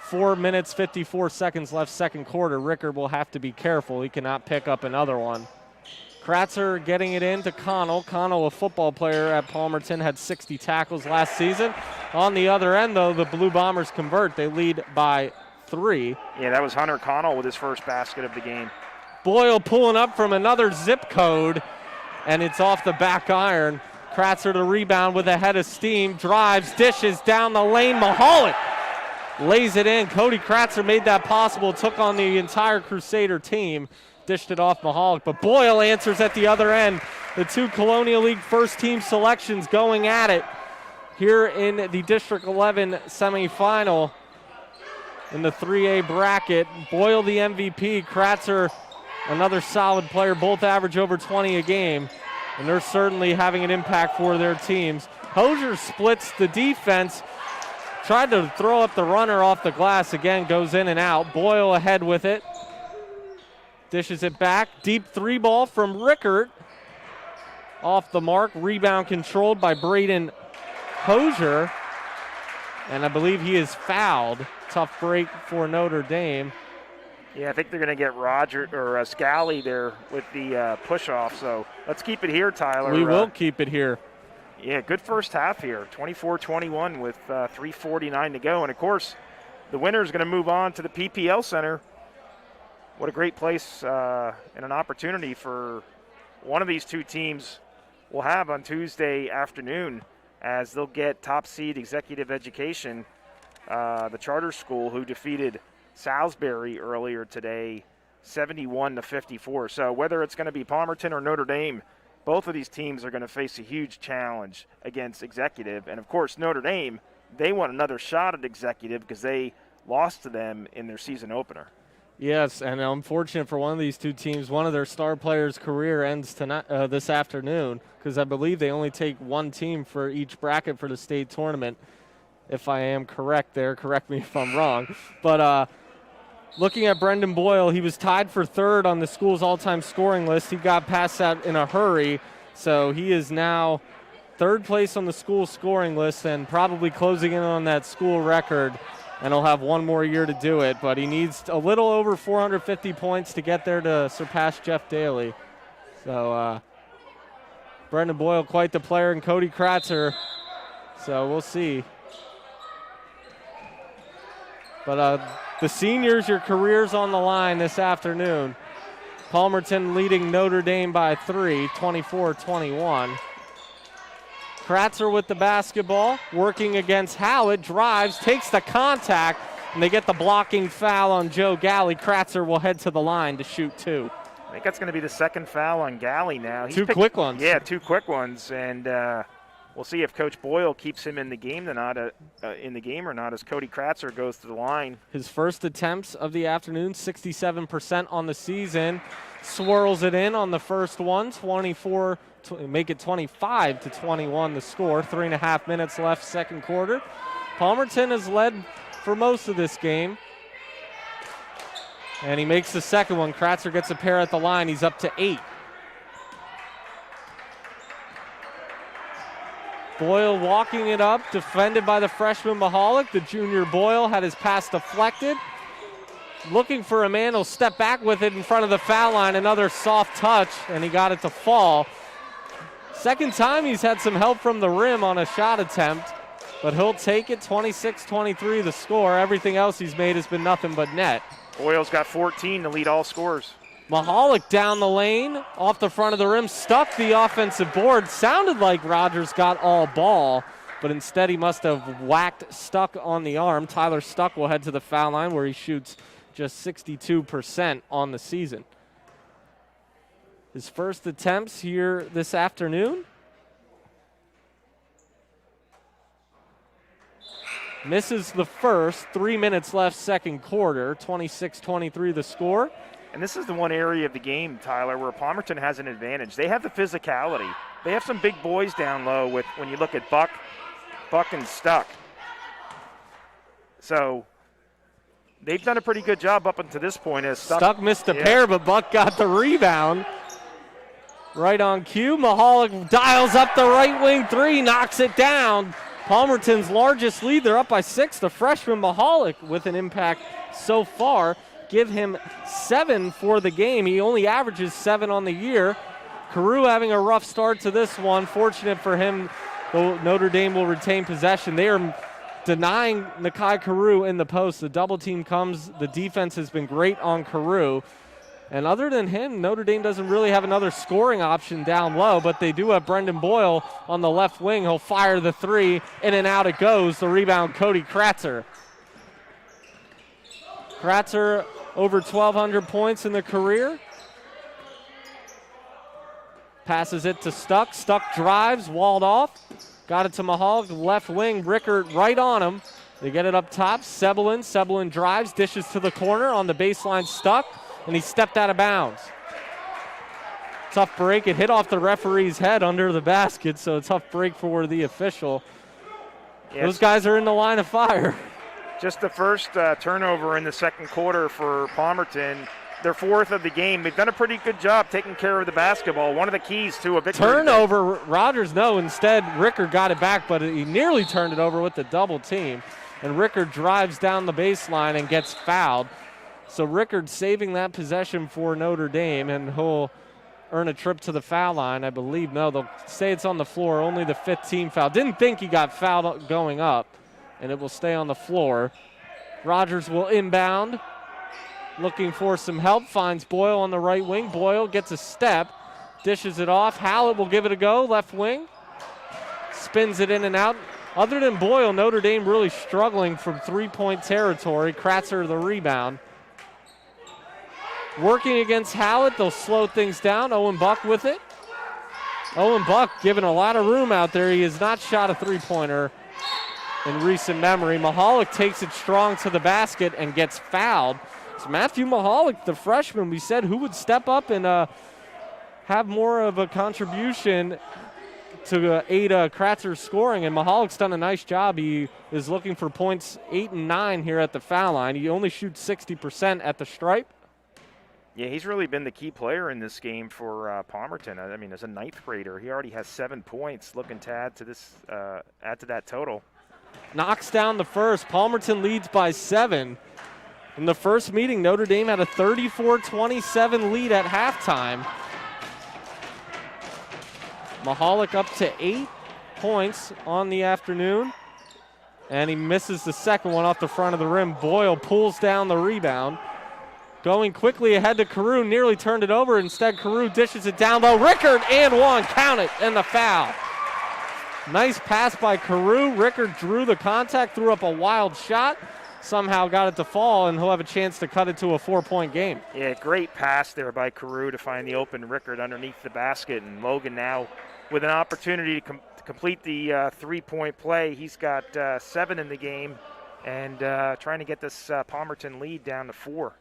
4 minutes, 54 seconds left second quarter. Rickard will have to be careful. He cannot pick up another one. Kratzer getting it in to Connell. Connell, a football player at Palmerton, had 60 tackles last season. On the other end, though, the Blue Bombers convert. They lead by 3. Yeah, that was Hunter Connell with his first basket of the game. Boyle pulling up from another zip code, and it's off the back iron. Kratzer to rebound with a head of steam. Drives, dishes down the lane. Mahalik lays it in. Cody Kratzer made that possible. Took on the entire Crusader team. Dished it off Mahalik, but Boyle answers at the other end. The 2 Colonial League first team selections going at it here in the District 11 semifinal in the 3A bracket. Boyle the MVP, Kratzer another solid player, both average over 20 a game, and they're certainly having an impact for their teams. Hosier splits the defense, tried to throw up the runner off the glass, again goes in and out. Boyle ahead with it. Dishes it back. Deep 3 ball from Rickard. Off the mark. Rebound controlled by Braden Hosier. And I believe he is fouled. Tough break for Notre Dame. Yeah, I think they're going to get Roger or Scally there with the push-off. So let's keep it here, Tyler. We will keep it here. Yeah, good first half here. 24-21 with 3:49 to go. And, of course, the winner is going to move on to the PPL Center. What a great place and an opportunity for one of these 2 teams will have on Tuesday afternoon, as they'll get top seed Executive Education, the charter school, who defeated Salisbury earlier today 71-54. So whether it's going to be Palmerton or Notre Dame, both of these teams are going to face a huge challenge against Executive. And, of course, Notre Dame, they want another shot at Executive because they lost to them in their season opener. Yes, and unfortunate for one of these 2 teams, one of their star players' career ends tonight, this afternoon, because I believe they only take 1 team for each bracket for the state tournament. If I am correct there, correct me if I'm wrong. But looking at Brendan Boyle, he was tied for 3rd on the school's all-time scoring list. He got past that in a hurry, so he is now 3rd place on the school scoring list and probably closing in on that school record. And he'll have 1 more year to do it, but he needs a little over 450 points to get there to surpass Jeff Daly. So Brendan Boyle, quite the player, and Cody Kratzer. So we'll see. But the seniors, your career's on the line this afternoon. Palmerton leading Notre Dame by 3, 24-21. Kratzer with the basketball, working against Hallett, drives, takes the contact, and they get the blocking foul on Joe Galley. Kratzer will head to the line to shoot 2. I think that's going to be the 2nd foul on Galley now. He's 2 quick ones. Yeah, 2 quick ones, and we'll see if Coach Boyle keeps him in the game or not, as Cody Kratzer goes to the line. His first attempts of the afternoon, 67% on the season. Swirls it in on the first one, make it 25-21 the score. 3.5 minutes left second quarter. Palmerton has led for most of this game. And he makes the second one. Kratzer gets a pair at the line. He's up to 8. Boyle walking it up, defended by the freshman Mahalik. The junior Boyle had his pass deflected. Looking for a man who'll step back with it in front of the foul line. Another soft touch, and he got it to fall. Second time he's had some help from the rim on a shot attempt, but he'll take it. 26-23 the score. Everything else he's made has been nothing but net. Boyle's got 14 to lead all scorers. Mahalik down the lane, off the front of the rim, stuck the offensive board. Sounded like Rogers got all ball, but instead he must have whacked Stuck on the arm. Tyler Stuck will head to the foul line where he shoots just 62% on the season. His first attempts here this afternoon. Misses the first. 3 minutes left second quarter. 26-23 the score. And this is the one area of the game, Tyler, where Palmerton has an advantage. They have the physicality. They have some big boys down low with when you look at Buck and Stuck. So they've done a pretty good job up until this point. As Stuck missed a pair, but Buck got the rebound. Right on cue. Mahalik dials up the right wing 3, knocks it down. Palmerton's largest lead. They're up by 6. The freshman Mahalik with an impact so far. Give him 7 for the game. He only averages 7 on the year. Carew having a rough start to this one. Fortunate for him, though, Notre Dame will retain possession. They are denying Nakai Carew in the post. The double team comes. The defense has been great on Carew. And other than him, Notre Dame doesn't really have another scoring option down low, but they do have Brendan Boyle on the left wing. He'll fire the 3. In and out it goes. The rebound, Cody Kratzer. Kratzer over 1,200 points in the career. Passes it to Stuck. Stuck drives, walled off. Got it to Mahalik, left wing. Rickert right on him. They get it up top. Sebelin. Sebelin drives, dishes to the corner on the baseline. Stuck, and he stepped out of bounds. Tough break. It hit off the referee's head under the basket, so a tough break for the official. Yes. Those guys are in the line of fire. Just the first turnover in the second quarter for Palmerton. Their 4th of the game. They've done a pretty good job taking care of the basketball. One of the keys to a victory. Turnover, Rogers, no. Instead, Rickard got it back, but he nearly turned it over with the double team. And Rickard drives down the baseline and gets fouled. So Rickard saving that possession for Notre Dame, and he'll earn a trip to the foul line, I believe. No, they'll say it's on the floor, only the 5th team foul. Didn't think he got fouled going up, and it will stay on the floor. Rogers will inbound. Looking for some help, finds Boyle on the right wing. Boyle gets a step, dishes it off. Hallett will give it a go, left wing. Spins it in and out. Other than Boyle, Notre Dame really struggling from 3-point territory. Kratzer the rebound. Working against Hallett, they'll slow things down. Owen Buck with it. Owen Buck given a lot of room out there. He has not shot a 3-pointer in recent memory. Mahalik takes it strong to the basket and gets fouled. It's Matthew Mahalik, the freshman. We said who would step up and have more of a contribution to aid Kratzer's scoring, and Mahalik's done a nice job. He is looking for points 8 and 9 here at the foul line. He only shoots 60% at the stripe. Yeah, he's really been the key player in this game for Palmerton. I mean, as a 9th grader, he already has 7 points. Looking to add to this, add to that total. Knocks down the first. Palmerton leads by 7. In the first meeting, Notre Dame had a 34-27 lead at halftime. Mahalik up to 8 points on the afternoon, and he misses the second one off the front of the rim. Boyle pulls down the rebound. Going quickly ahead to Carew, nearly turned it over. Instead, Carew dishes it down low. Rickard and 1, count it, and the foul. Nice pass by Carew. Rickard drew the contact, threw up a wild shot. Somehow got it to fall, and he'll have a chance to cut it to a 4-point game. Yeah, great pass there by Carew to find the open Rickard underneath the basket. And Logan now with an opportunity to complete the 3-point play. He's got 7 in the game and trying to get this Palmerton lead down to 4.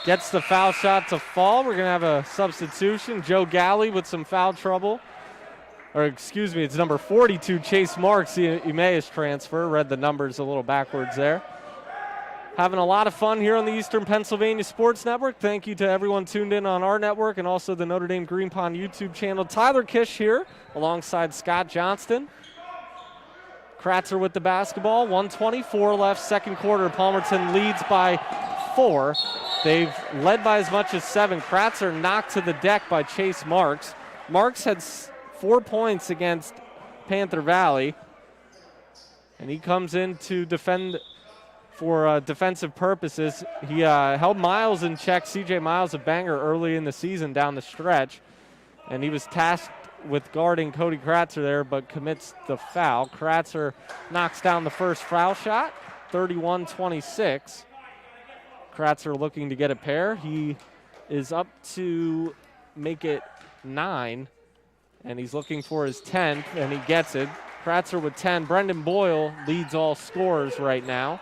Gets the foul shot to fall. We're going to have a substitution. Joe Galley with some foul trouble. Or excuse me, it's number 42, Chase Marks, the Emmaus transfer. Read the numbers a little backwards there. Having a lot of fun here on the Eastern Pennsylvania Sports Network. Thank you to everyone tuned in on our network and also the Notre Dame Green Pond YouTube channel. Tyler Kish here alongside Scott Johnston. Kratzer with the basketball. 1:24 left, second quarter. Palmerton leads by 4. They've led by as much as 7. Kratzer knocked to the deck by Chase Marks. Marks had 4 points against Panther Valley, and he comes in to defend for defensive purposes. He held Miles in check, C.J. Miles, a banger early in the season down the stretch, and he was tasked with guarding Cody Kratzer there, but commits the foul. Kratzer knocks down the first foul shot, 31-26. Kratzer looking to get a pair. He is up to make it 9. And he's looking for his 10th, and he gets it. Kratzer with 10. Brendan Boyle leads all scorers right now.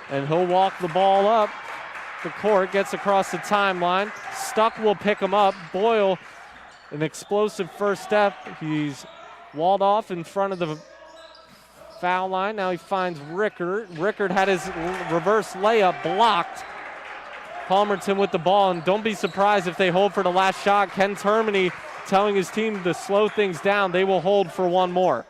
And he'll walk the ball up the court, gets across the timeline. Stuck will pick him up. Boyle, an explosive first step. He's walled off in front of the foul line. Now he finds Rickard. Rickard had his reverse layup blocked. Palmerton with the ball, and don't be surprised if they hold for the last shot. Ken Termini telling his team to slow things down. They will hold for one more.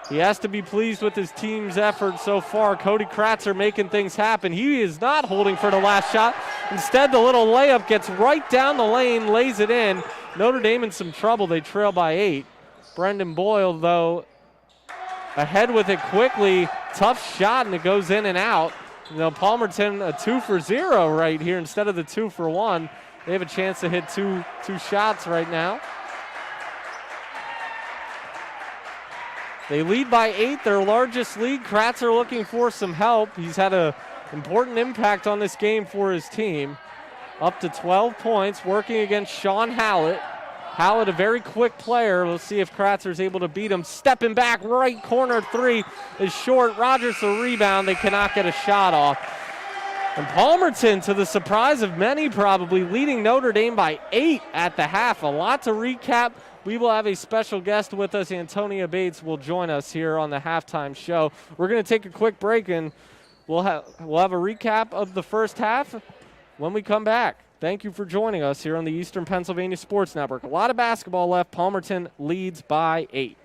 He has to be pleased with his team's effort so far. Cody Kratzer making things happen. He is not holding for the last shot. Instead, the little layup gets right down the lane, lays it in. Notre Dame in some trouble. They trail by 8. Brendan Boyle, though, ahead with it quickly. Tough shot, and it goes in and out. Palmerton, a 2 for 0 right here instead of the 2 for 1. They have a chance to hit two shots right now. They lead by 8, their largest lead. Kratzer looking for some help. He's had an important impact on this game for his team. Up to 12 points, working against Sean Hallett. Hallett, a very quick player. We'll see if Kratzer's able to beat him. Stepping back, right corner 3 is short. Rogers the rebound. They cannot get a shot off. And Palmerton, to the surprise of many probably, leading Notre Dame by 8 at the half. A lot to recap. We will have a special guest with us. Antonia Bates will join us here on the halftime show. We're going to take a quick break, and we'll have a recap of the first half when we come back. Thank you for joining us here on the Eastern Pennsylvania Sports Network. A lot of basketball left. Palmerton leads by 8.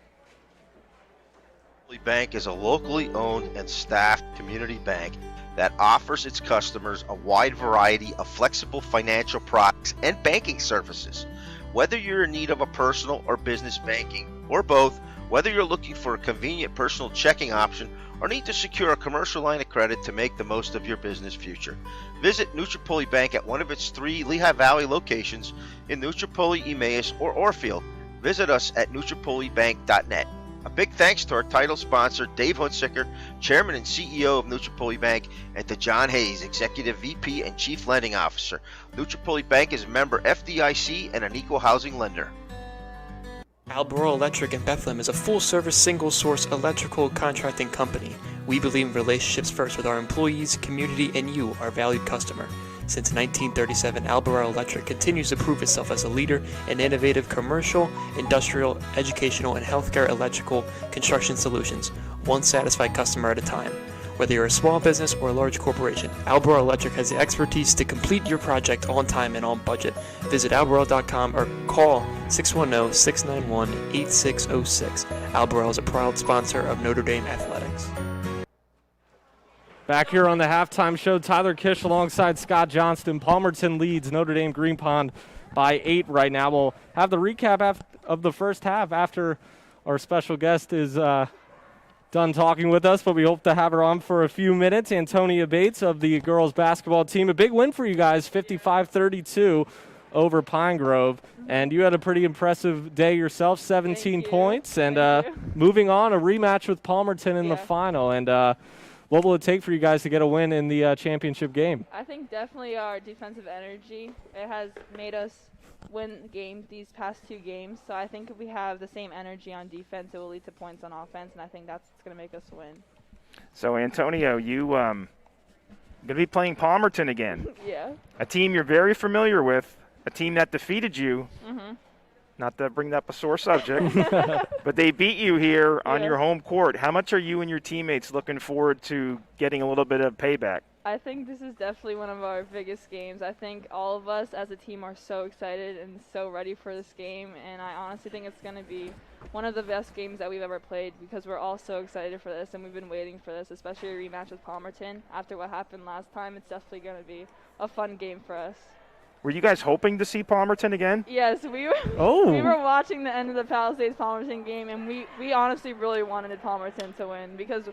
Bank is a locally owned and staffed community bank that offers its customers a wide variety of flexible financial products and banking services. Whether you're in need of a personal or business banking, or both, whether you're looking for a convenient personal checking option or need to secure a commercial line of credit to make the most of your business future, visit Nutripoli Bank at one of its 3 Lehigh Valley locations in Nutripoli, Emmaus, or Orfield. Visit us at NutripoliBank.net. A big thanks to our title sponsor, Dave Hunsicker, Chairman and CEO of Nutripoli Bank, and to John Hayes, Executive VP and Chief Lending Officer. Nutripoli Bank is a member FDIC and an equal housing lender. Albemarle Electric in Bethlehem is a full-service, single-source electrical contracting company. We believe in relationships first with our employees, community, and you, our valued customer. Since 1937, Albemarle Electric continues to prove itself as a leader in innovative commercial, industrial, educational, and healthcare electrical construction solutions, one satisfied customer at a time. Whether you're a small business or a large corporation, Albemarle Electric has the expertise to complete your project on time and on budget. Visit albemarle.com or call 610-691-8606. Albemarle is a proud sponsor of Notre Dame Athletics. Back here on the halftime show, Tyler Kish alongside Scott Johnston. Palmerton leads Notre Dame Green Pond by 8 right now. We'll have the recap of the first half after our special guest is done talking with us, but we hope to have her on for a few minutes. Antonia Bates of the girls basketball team. A big win for you guys, 55-32 over Pine Grove. And you had a pretty impressive day yourself, 17 points. And moving on, a rematch with Palmerton in the final. And what will it take for you guys to get a win in the championship game? I think definitely our defensive energy. It has made us win games these past 2 games. So I think if we have the same energy on defense, it will lead to points on offense, and I think that's what's going to make us win. So, Antonio, you going to be playing Palmerton again. Yeah. A team you're very familiar with, a team that defeated you. Mm-hmm. Not to bring up a sore subject, but they beat you here on your home court. How much are you and your teammates looking forward to getting a little bit of payback? I think this is definitely one of our biggest games. I think all of us as a team are so excited and so ready for this game, and I honestly think it's going to be one of the best games that we've ever played because we're all so excited for this, and we've been waiting for this, especially a rematch with Palmerton. After what happened last time, it's definitely going to be a fun game for us. Were you guys hoping to see Palmerton again? Yes, we were. We were watching the end of the Palisades-Palmerton game, and we honestly really wanted Palmerton to win because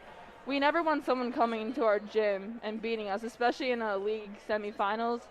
we never want someone coming into our gym and beating us, especially in a league semifinals.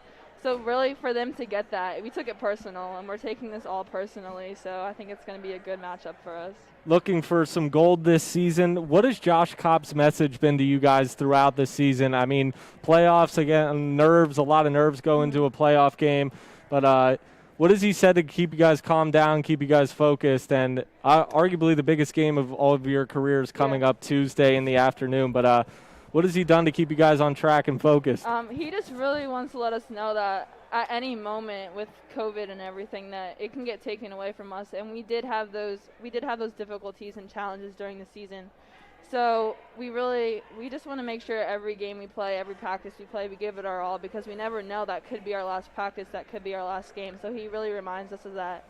So really, for them to get that, we took it personal, and we're taking this all personally. So I think it's going to be a good matchup for us. Looking for some gold this season. What has Josh Kopp's message been to you guys throughout the season? I mean, playoffs, again, nerves, a lot of nerves go into a playoff game. But what has he said to keep you guys calmed down, keep you guys focused? And arguably the biggest game of all of your careers coming up Tuesday in the afternoon. But what has he done to keep you guys on track and focused? He just really wants to let us know that at any moment with COVID and everything that it can get taken away from us, and we did have those difficulties and challenges during the season. So we just want to make sure every game we play, every practice we play, we give it our all, because we never know, that could be our last practice, that could be our last game. So he really reminds us of that.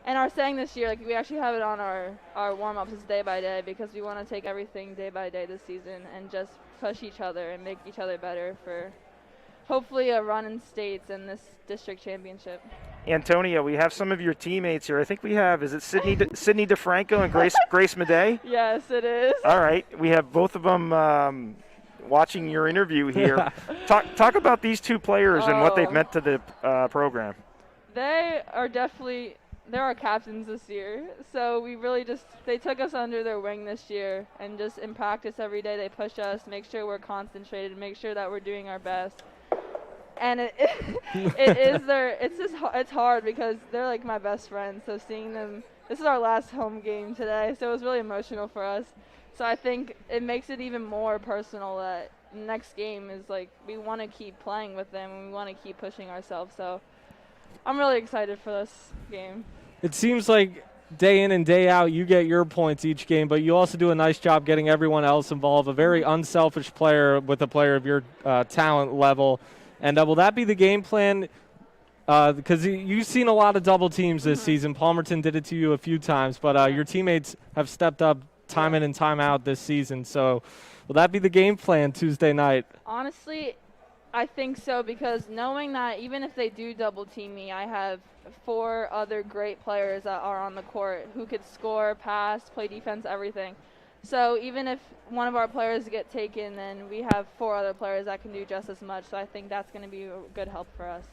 And our saying this year, like, we actually have it on our warm-ups, is day by day, because we want to take everything day by day this season and just push each other and make each other better for hopefully a run in states and this district championship. Antonia, we have some of your teammates here. I think we have, is it Sydney DeFranco and Grace Madej? Yes, it is. All right. We have both of them watching your interview here. Talk about these two players and what they've meant to the program. They're our captains this year. So we really they took us under their wing this year, and just in practice every day they push us, make sure we're concentrated, make sure that we're doing our best. And it's hard because they're like my best friends. So seeing them, this is our last home game today, so it was really emotional for us. So I think it makes it even more personal that next game is like, we want to keep playing with them and we want to keep pushing ourselves. So I'm really excited for this game. It seems like day in and day out you get your points each game, but you also do a nice job getting everyone else involved. A very unselfish player with a player of your talent level. And will that be the game plan? Because you've seen a lot of double teams this season. Palmerton did it to you a few times, but your teammates have stepped up time in and time out this season. So will that be the game plan Tuesday night? Honestly, I think so, because knowing that even if they do double team me, I have 4 other great players that are on the court who could score, pass, play defense, everything. So even if one of our players get taken, then we have 4 other players that can do just as much. So I think that's going to be a good help for us.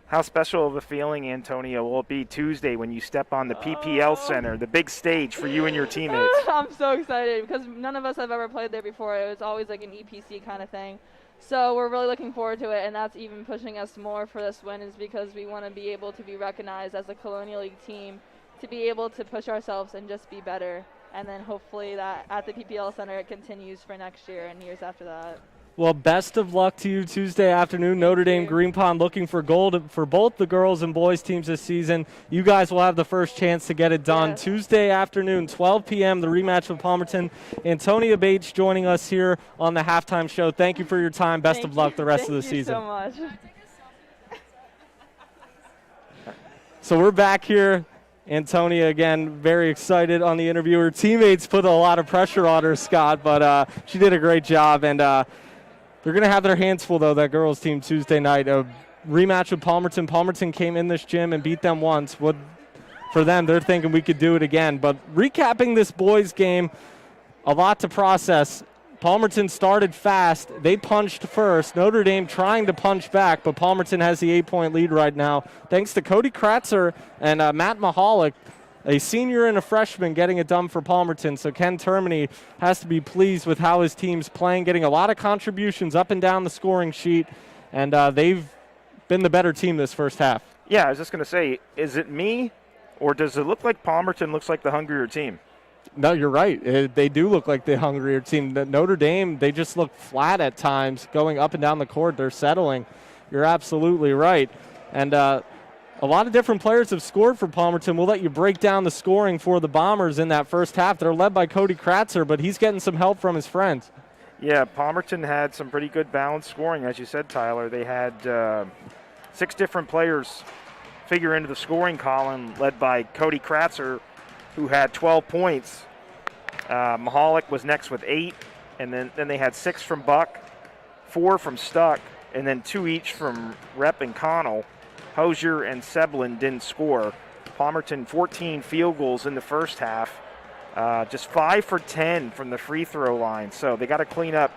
How special of a feeling, Antonio, will it be Tuesday when you step on the PPL Center, the big stage for you and your teammates? I'm so excited because none of us have ever played there before. It was always like an EPC kind of thing. So we're really looking forward to it, and that's even pushing us more for this win, is because we want to be able to be recognized as a Colonial League team, to be able to push ourselves and just be better. And then hopefully that at the PPL Center it continues for next year and years after that. Well, best of luck to you Tuesday afternoon. Notre Dame Green Pond looking for gold for both the girls and boys teams this season. You guys will have the first chance to get it done. Yes. Tuesday afternoon, 12 p.m., the rematch with Palmerton. Antonia Bates joining us here on the halftime show. Thank you for your time. Best of luck the rest of the season. Thank you so much. So we're back here. Antonia, again, very excited on the interview. Her teammates put a lot of pressure on her, Scott, but she did a great job. And they're going to have their hands full, though, that girls team Tuesday night. A rematch with Palmerton. Palmerton came in this gym and beat them once. For them, they're thinking we could do it again. But recapping this boys game, a lot to process. Palmerton started fast. They punched first. Notre Dame trying to punch back, but Palmerton has the 8-point lead right now. Thanks to Cody Kratzer and Matt Mahalik, a senior and a freshman, getting it done for Palmerton. So Ken Termini has to be pleased with how his team's playing, getting a lot of contributions up and down the scoring sheet, and they've been the better team this first half. Yeah, I was just going to say, is it me, or does it look like Palmerton looks like the hungrier team? No, you're right. They do look like the hungrier team. Notre Dame, they just look flat at times going up and down the court. They're settling. You're absolutely right. And a lot of different players have scored for Palmerton. We'll let you break down the scoring for the Bombers in that first half. They're led by Cody Kratzer, but he's getting some help from his friends. Yeah, Palmerton had some pretty good balanced scoring, as you said, Tyler. They had 6 different players figure into the scoring column, led by Cody Kratzer, who had 12 points. Mahalik was next with 8, and then they had 6 from Buck, 4 from Stuck, and then 2 each from Rep and Connell. Hosier and Seblin didn't score. Palmerton 14 field goals in the first half, just 5 for 10 from the free throw line. So they got to clean up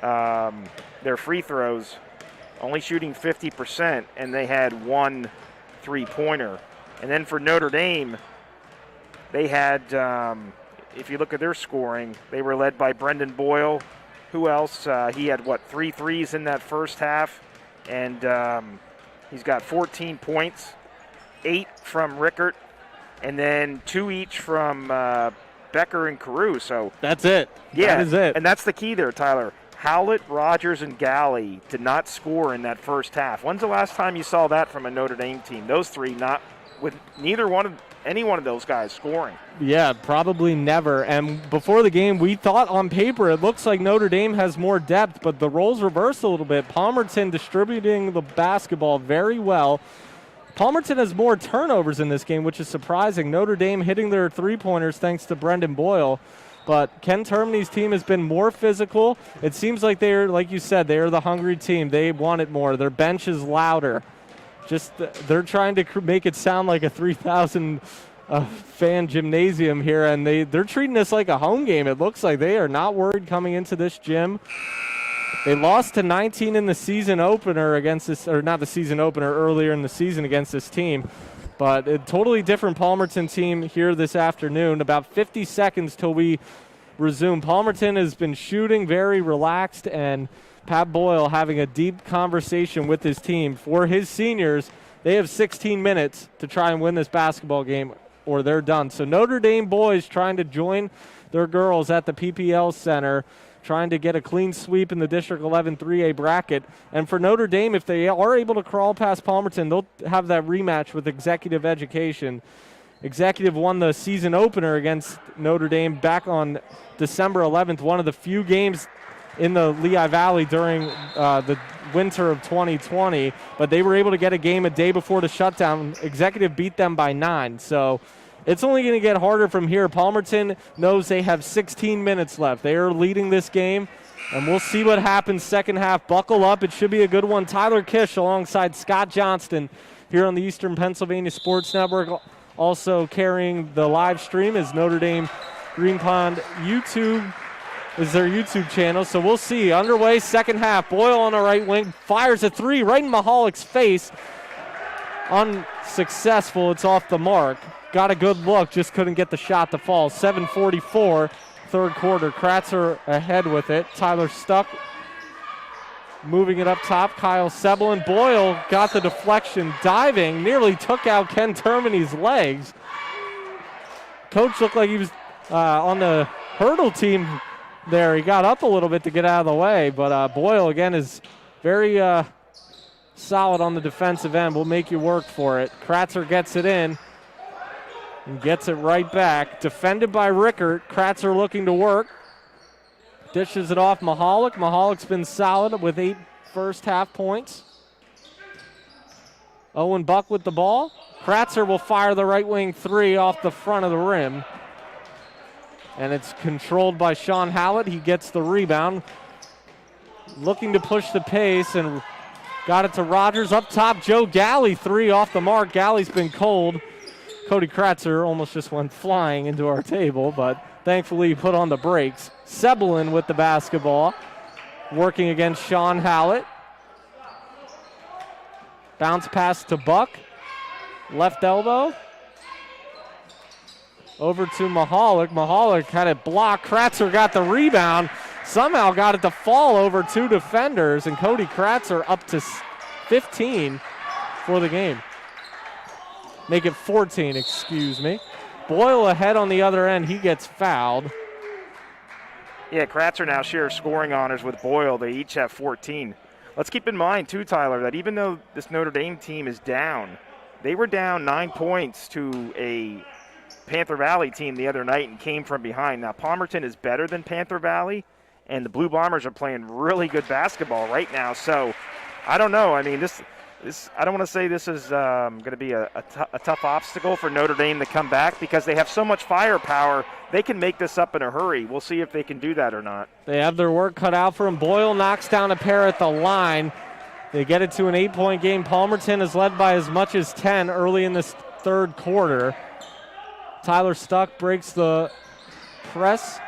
their free throws, only shooting 50%, and they had 1 3-pointer. And then for Notre Dame, they had, if you look at their scoring, they were led by Brendan Boyle. Who else? He had, 3 threes in that first half, and he's got 14 points, 8 from Rickert, and then 2 each from Becker and Carew. So that's it. Yeah, that is it. And that's the key there, Tyler. Howlett, Rogers, and Galley did not score in that first half. When's the last time you saw that from a Notre Dame team? Those 3, not with neither one of any one of those guys scoring. Yeah, probably never. And before the game, we thought on paper it looks like Notre Dame has more depth, but the roles reversed a little bit. Palmerton distributing the basketball very well. Palmerton has more turnovers in this game, which is surprising. Notre Dame hitting their three-pointers thanks to Brendan Boyle. But Ken Termini's team has been more physical. It seems like they're, like you said, they're the hungry team. They want it more. Their bench is louder. Just they're trying to make it sound like a 3,000 fan gymnasium here, and they're treating this like a home game. It looks like they are not worried coming into this gym. They lost to 19 in the season opener against this, or not the season opener, earlier in the season against this team. But a totally different Palmerton team here this afternoon. About 50 seconds till we resume. Palmerton has been shooting very relaxed, and Pat Boyle having a deep conversation with his team. For his seniors, they have 16 minutes to try and win this basketball game or they're done. So Notre Dame boys trying to join their girls at the PPL Center, trying to get a clean sweep in the District 11 3A bracket. And for Notre Dame, if they are able to crawl past Palmerton, they'll have that rematch with Executive Education. Executive won the season opener against Notre Dame back on December 11th, one of the few games in the Lehigh Valley during the winter of 2020, but they were able to get a game a day before the shutdown. Executive beat them by 9, so it's only going to get harder from here. Palmerton knows they have 16 minutes left. They are leading this game, and we'll see what happens second half. Buckle up. It should be a good one. Tyler Kish alongside Scott Johnston here on the Eastern Pennsylvania Sports Network. Also carrying the live stream is Notre Dame Green Pond YouTube. Is their YouTube channel, so we'll see. Underway, second half. Boyle on the right wing, fires a three right in Mahalick's face. Unsuccessful, it's off the mark. Got a good look, just couldn't get the shot to fall. 7:44, third quarter. Kratzer ahead with it. Tyler Stuck moving it up top. Kyle Sebelin. Boyle got the deflection, diving, nearly took out Ken Termini's legs. Coach looked like he was on the hurdle team there. He got up a little bit to get out of the way, but Boyle, again, is very solid on the defensive end. We'll make you work for it. Kratzer gets it in and gets it right back. Defended by Rickert. Kratzer looking to work. Dishes it off Mahalick. Mahalick's been solid with 8 first half points. Owen Buck with the ball. Kratzer will fire the right wing three off the front of the rim. And it's controlled by Sean Hallett. He gets the rebound. Looking to push the pace and got it to Rogers. Up top, Joe Galley, three off the mark. Galley's been cold. Cody Kratzer almost just went flying into our table, but thankfully he put on the brakes. Sebelin with the basketball, working against Sean Hallett. Bounce pass to Buck. Left elbow. Over to Mahalick. Mahalick had it blocked. Kratzer got the rebound. Somehow got it to fall over 2 defenders, and Cody Kratzer up to 15 for the game. Make it 14, excuse me. Boyle ahead on the other end. He gets fouled. Yeah, Kratzer now shares scoring honors with Boyle. They each have 14. Let's keep in mind, too, Tyler, that even though this Notre Dame team is down, they were down 9 points to a Panther Valley team the other night and came from behind. Now, Palmerton is better than Panther Valley, and the Blue Bombers are playing really good basketball right now. So, I don't know. I mean, this I don't want to say this is going to be a tough obstacle for Notre Dame to come back because they have so much firepower. They can make this up in a hurry. We'll see if they can do that or not. They have their work cut out for them. Boyle knocks down a pair at the line. They get it to an 8-point game. Palmerton is led by as much as 10 early in this third quarter. Tyler Stuck breaks the press,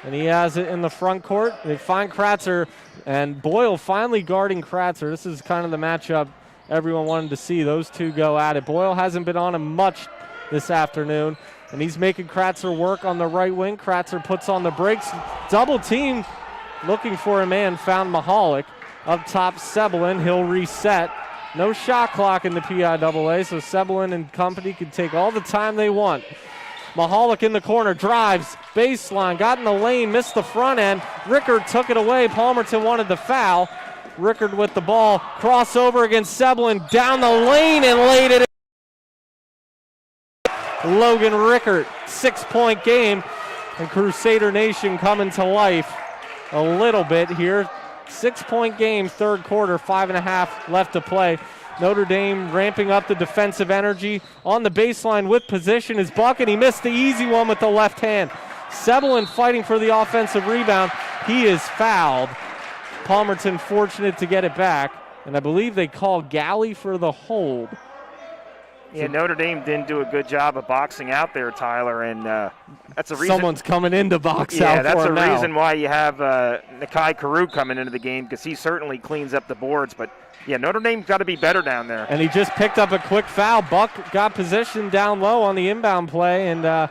and he has it in the front court. They find Kratzer, and Boyle finally guarding Kratzer. This is kind of the matchup everyone wanted to see. Those two go at it. Boyle hasn't been on him much this afternoon, and he's making Kratzer work on the right wing. Kratzer puts on the brakes. Double team looking for a man, found Mahalick. Up top, Sebelin. He'll reset. No shot clock in the PIAA, so Sebelin and company can take all the time they want. Mahalick in the corner, drives, baseline, got in the lane, missed the front end. Rickard took it away. Palmerton wanted the foul. Rickard with the ball, crossover against Sebelin, down the lane and laid it in. Logan Rickert. 6-point game. And Crusader Nation coming to life a little bit here. 6-point game, third quarter, 5.5 left to play. Notre Dame ramping up the defensive energy. On the baseline with position is Buck, and he missed the easy one with the left hand. Sebelin fighting for the offensive rebound. He is fouled. Palmerton fortunate to get it back, and I believe they called Galley for the hold. Yeah, Notre Dame didn't do a good job of boxing out there, Tyler, and that's a reason. Someone's coming in to box out Yeah, for that's him the now. reason why you have Nakai Carew coming into the game, because he certainly cleans up the boards. But, yeah, Notre Dame's got to be better down there. And he just picked up a quick foul. Buck got positioned down low on the inbound play and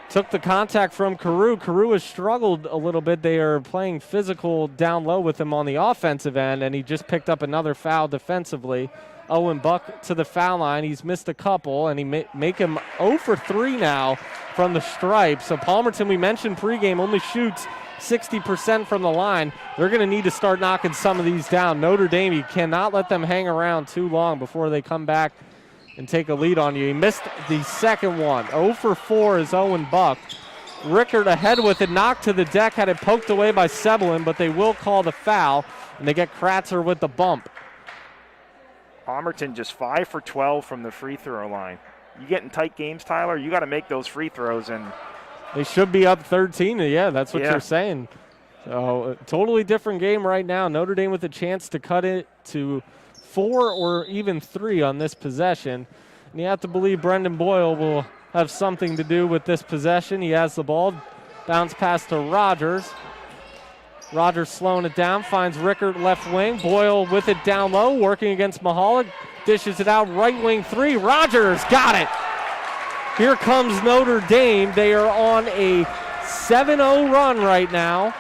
took the contact from Carew. Carew has struggled a little bit. They are playing physical down low with him on the offensive end, and he just picked up another foul defensively. Owen Buck to the foul line. He's missed a couple, and he make him 0 for 3 now from the stripe. So Palmerton, we mentioned pregame, only shoots 60% from the line. They're going to need to start knocking some of these down. Notre Dame, you cannot let them hang around too long before they come back and take a lead on you. He missed the second one. 0 for 4 is Owen Buck. Rickert ahead with it, knocked to the deck, had it poked away by Sebelin, but they will call the foul, and they get Kratzer with the bump. Palmerton just 5 for 12 from the free throw line. You get in tight games, Tyler, you got to make those free throws. And they should be up 13. Yeah, that's what you're saying. So a totally different game right now. Notre Dame with a chance to cut it to 4 or even 3 on this possession. And you have to believe Brendan Boyle will have something to do with this possession. He has the ball. Bounce pass to Rogers. Rogers slowing it down, finds Rickert left wing. Boyle with it down low, working against Mahalik. Dishes it out, right wing 3. Rogers got it. Here comes Notre Dame. They are on a 7-0 run right now.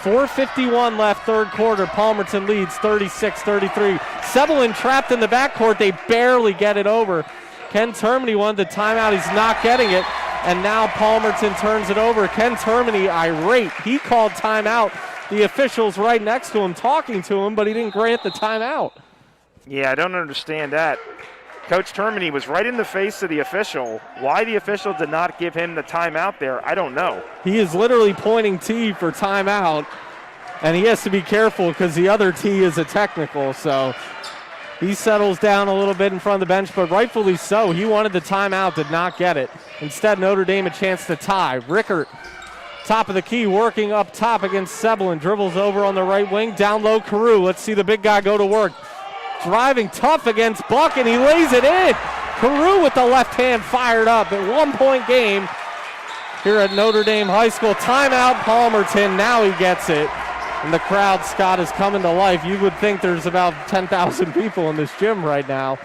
4:51 left, third quarter. Palmerton leads 36-33. Sebelin trapped in the backcourt. They barely get it over. Ken Termini wanted the timeout. He's not getting it. And now Palmerton turns it over. Ken Termini irate. He called timeout. The official's right next to him talking to him, but he didn't grant the timeout. Yeah, I don't understand that. Coach Termini was right in the face of the official. Why the official did not give him the timeout there, I don't know. He is literally pointing T for timeout, and he has to be careful because the other T is a technical, so he settles down a little bit in front of the bench, but rightfully so. He wanted the timeout, did not get it. Instead, Notre Dame a chance to tie. Rickert, top of the key, working up top against Sebelin. Dribbles over on the right wing, down low Carew. Let's see the big guy go to work. Driving tough against Buck, and he lays it in. Carew with the left hand fired up. At 1-point game here at Notre Dame High School. Timeout Palmerton, now he gets it. And the crowd, Scott, is coming to life. You would think there's about 10,000 people in this gym right now.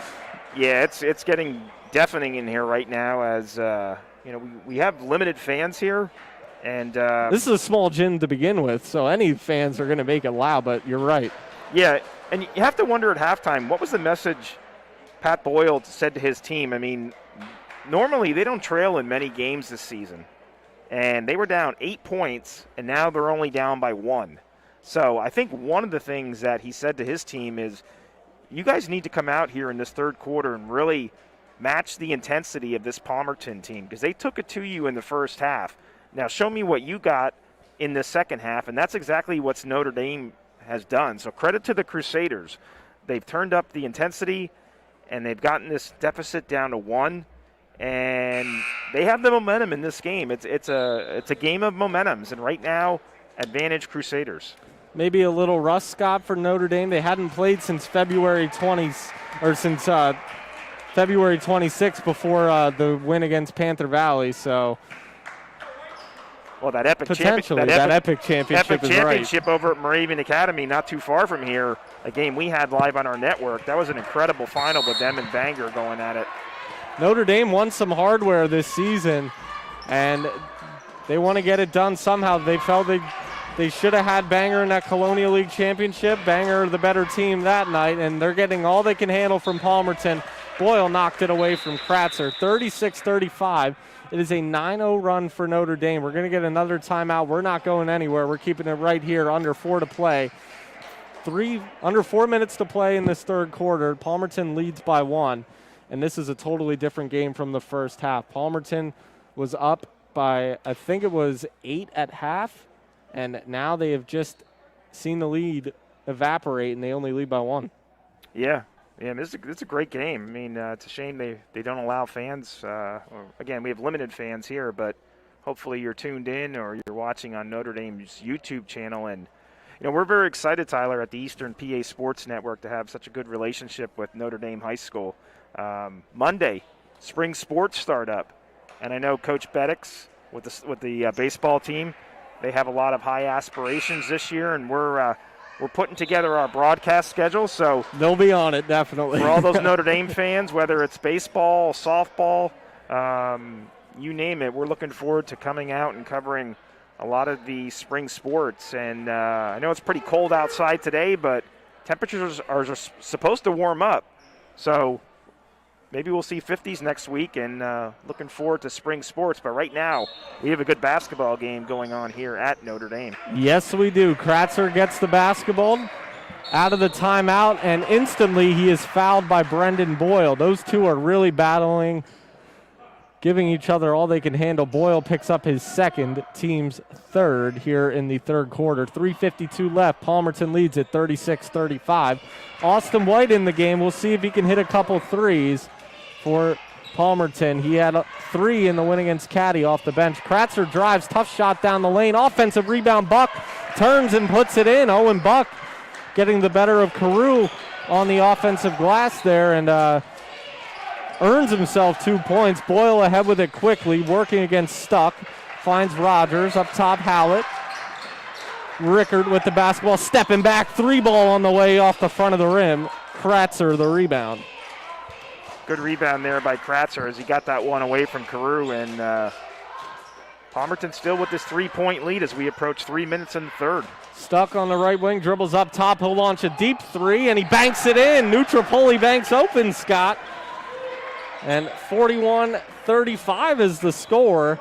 Yeah, it's getting deafening in here right now as, we have limited fans here. And this is a small gym to begin with, so any fans are going to make it loud, but you're right. Yeah, and you have to wonder at halftime, what was the message Pat Boyle said to his team? I mean, normally they don't trail in many games this season. And they were down 8 points, and now they're only down by 1. So I think one of the things that he said to his team is, you guys need to come out here in this third quarter and really match the intensity of this Palmerton team, because they took it to you in the first half. Now show me what you got in the second half, and that's exactly what Notre Dame has done. So credit to the Crusaders. They've turned up the intensity, and they've gotten this deficit down to 1, and they have the momentum in this game. It's a game of momentums, and right now, advantage Crusaders. Maybe a little rust, Scott, for Notre Dame. They hadn't played since February 26th before the win against Panther Valley. So, well, that epic potentially that epic championship is championship over at Moravian Academy, not too far from here. A game we had live on our network. That was an incredible final with them and Bangor going at it. Notre Dame won some hardware this season, and they want to get it done somehow. They felt they should have had Bangor in that Colonial League championship. Bangor the better team that night, and they're getting all they can handle from Palmerton. Boyle knocked it away from Kratzer, 36-35. It is a 9-0 run for Notre Dame. We're going to get another timeout. We're not going anywhere. We're keeping it right here, under 4 to play. Under 4 minutes to play in this third quarter. Palmerton leads by 1. and this is a totally different game from the first half. Palmerton was up by, I think it was 8 at half, and now they have just seen the lead evaporate, and they only lead by 1. Yeah, this is a great game. I mean, it's a shame they don't allow fans. Again, we have limited fans here, but hopefully you're tuned in or you're watching on Notre Dame's YouTube channel. And, we're very excited, Tyler, at the Eastern PA Sports Network to have such a good relationship with Notre Dame High School. Monday, spring sports start up. And I know Coach Beddix with the baseball team, they have a lot of high aspirations this year, and we're putting together our broadcast schedule. So they'll be on it, definitely. For all those Notre Dame fans, whether it's baseball, softball, you name it, we're looking forward to coming out and covering a lot of the spring sports. And I know it's pretty cold outside today, but temperatures are just supposed to warm up. So maybe we'll see 50s next week, and looking forward to spring sports. But right now, we have a good basketball game going on here at Notre Dame. Yes, we do. Kratzer gets the basketball out of the timeout, and instantly he is fouled by Brendan Boyle. Those two are really battling, giving each other all they can handle. Boyle picks up his second, team's third here in the third quarter. 3:52 left. Palmerton leads at 36-35. Austin White in the game. We'll see if he can hit a couple threes for Palmerton. He had 3 in the win against Caddy off the bench. Kratzer drives, tough shot down the lane. Offensive rebound, Buck turns and puts it in. Owen Buck getting the better of Carew on the offensive glass there, and earns himself 2 points. Boyle ahead with it quickly, working against Stuck. Finds Rogers, up top Hallett. Rickard with the basketball, stepping back, 3-ball on the way off the front of the rim. Kratzer the rebound. Good rebound there by Kratzer as he got that one away from Carew. And Palmerton still with this 3-point lead as we approach 3 minutes in the third. Stuck on the right wing, dribbles up top. He'll launch a deep 3, and he banks it in. Neutra banks open, Scott. And 41-35 is the score.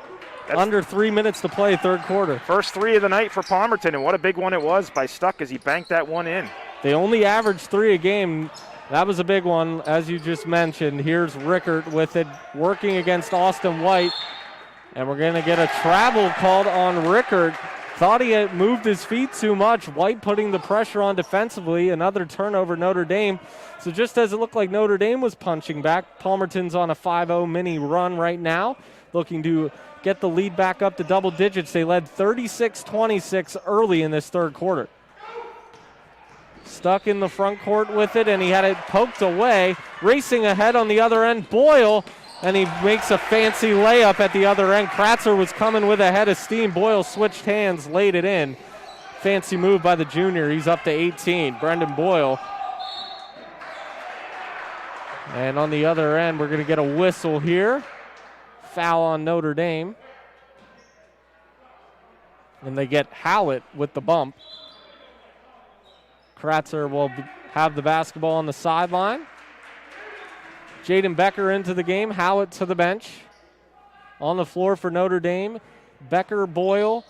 That's under 3 minutes to play, third quarter. First 3 of the night for Palmerton, and what a big one it was by Stuck as he banked that one in. They only averaged 3 a game. That was a big one, as you just mentioned. Here's Rickard with it, working against Austin White. And we're going to get a travel called on Rickard. Thought he had moved his feet too much. White putting the pressure on defensively. Another turnover, Notre Dame. So just as it looked like Notre Dame was punching back, Palmerton's on a 5-0 mini run right now, looking to get the lead back up to double digits. They led 36-26 early in this third quarter. Stuck in the front court with it, and he had it poked away. Racing ahead on the other end, Boyle, and he makes a fancy layup at the other end. Kratzer was coming with a head of steam. Boyle switched hands, laid it in. Fancy move by the junior. He's up to 18. Brendan Boyle. And on the other end, we're going to get a whistle here. Foul on Notre Dame. And they get Hallett with the bump. Kratzer will have the basketball on the sideline. Jaden Becker into the game. Hallett to the bench. On the floor for Notre Dame, Becker, Boyle,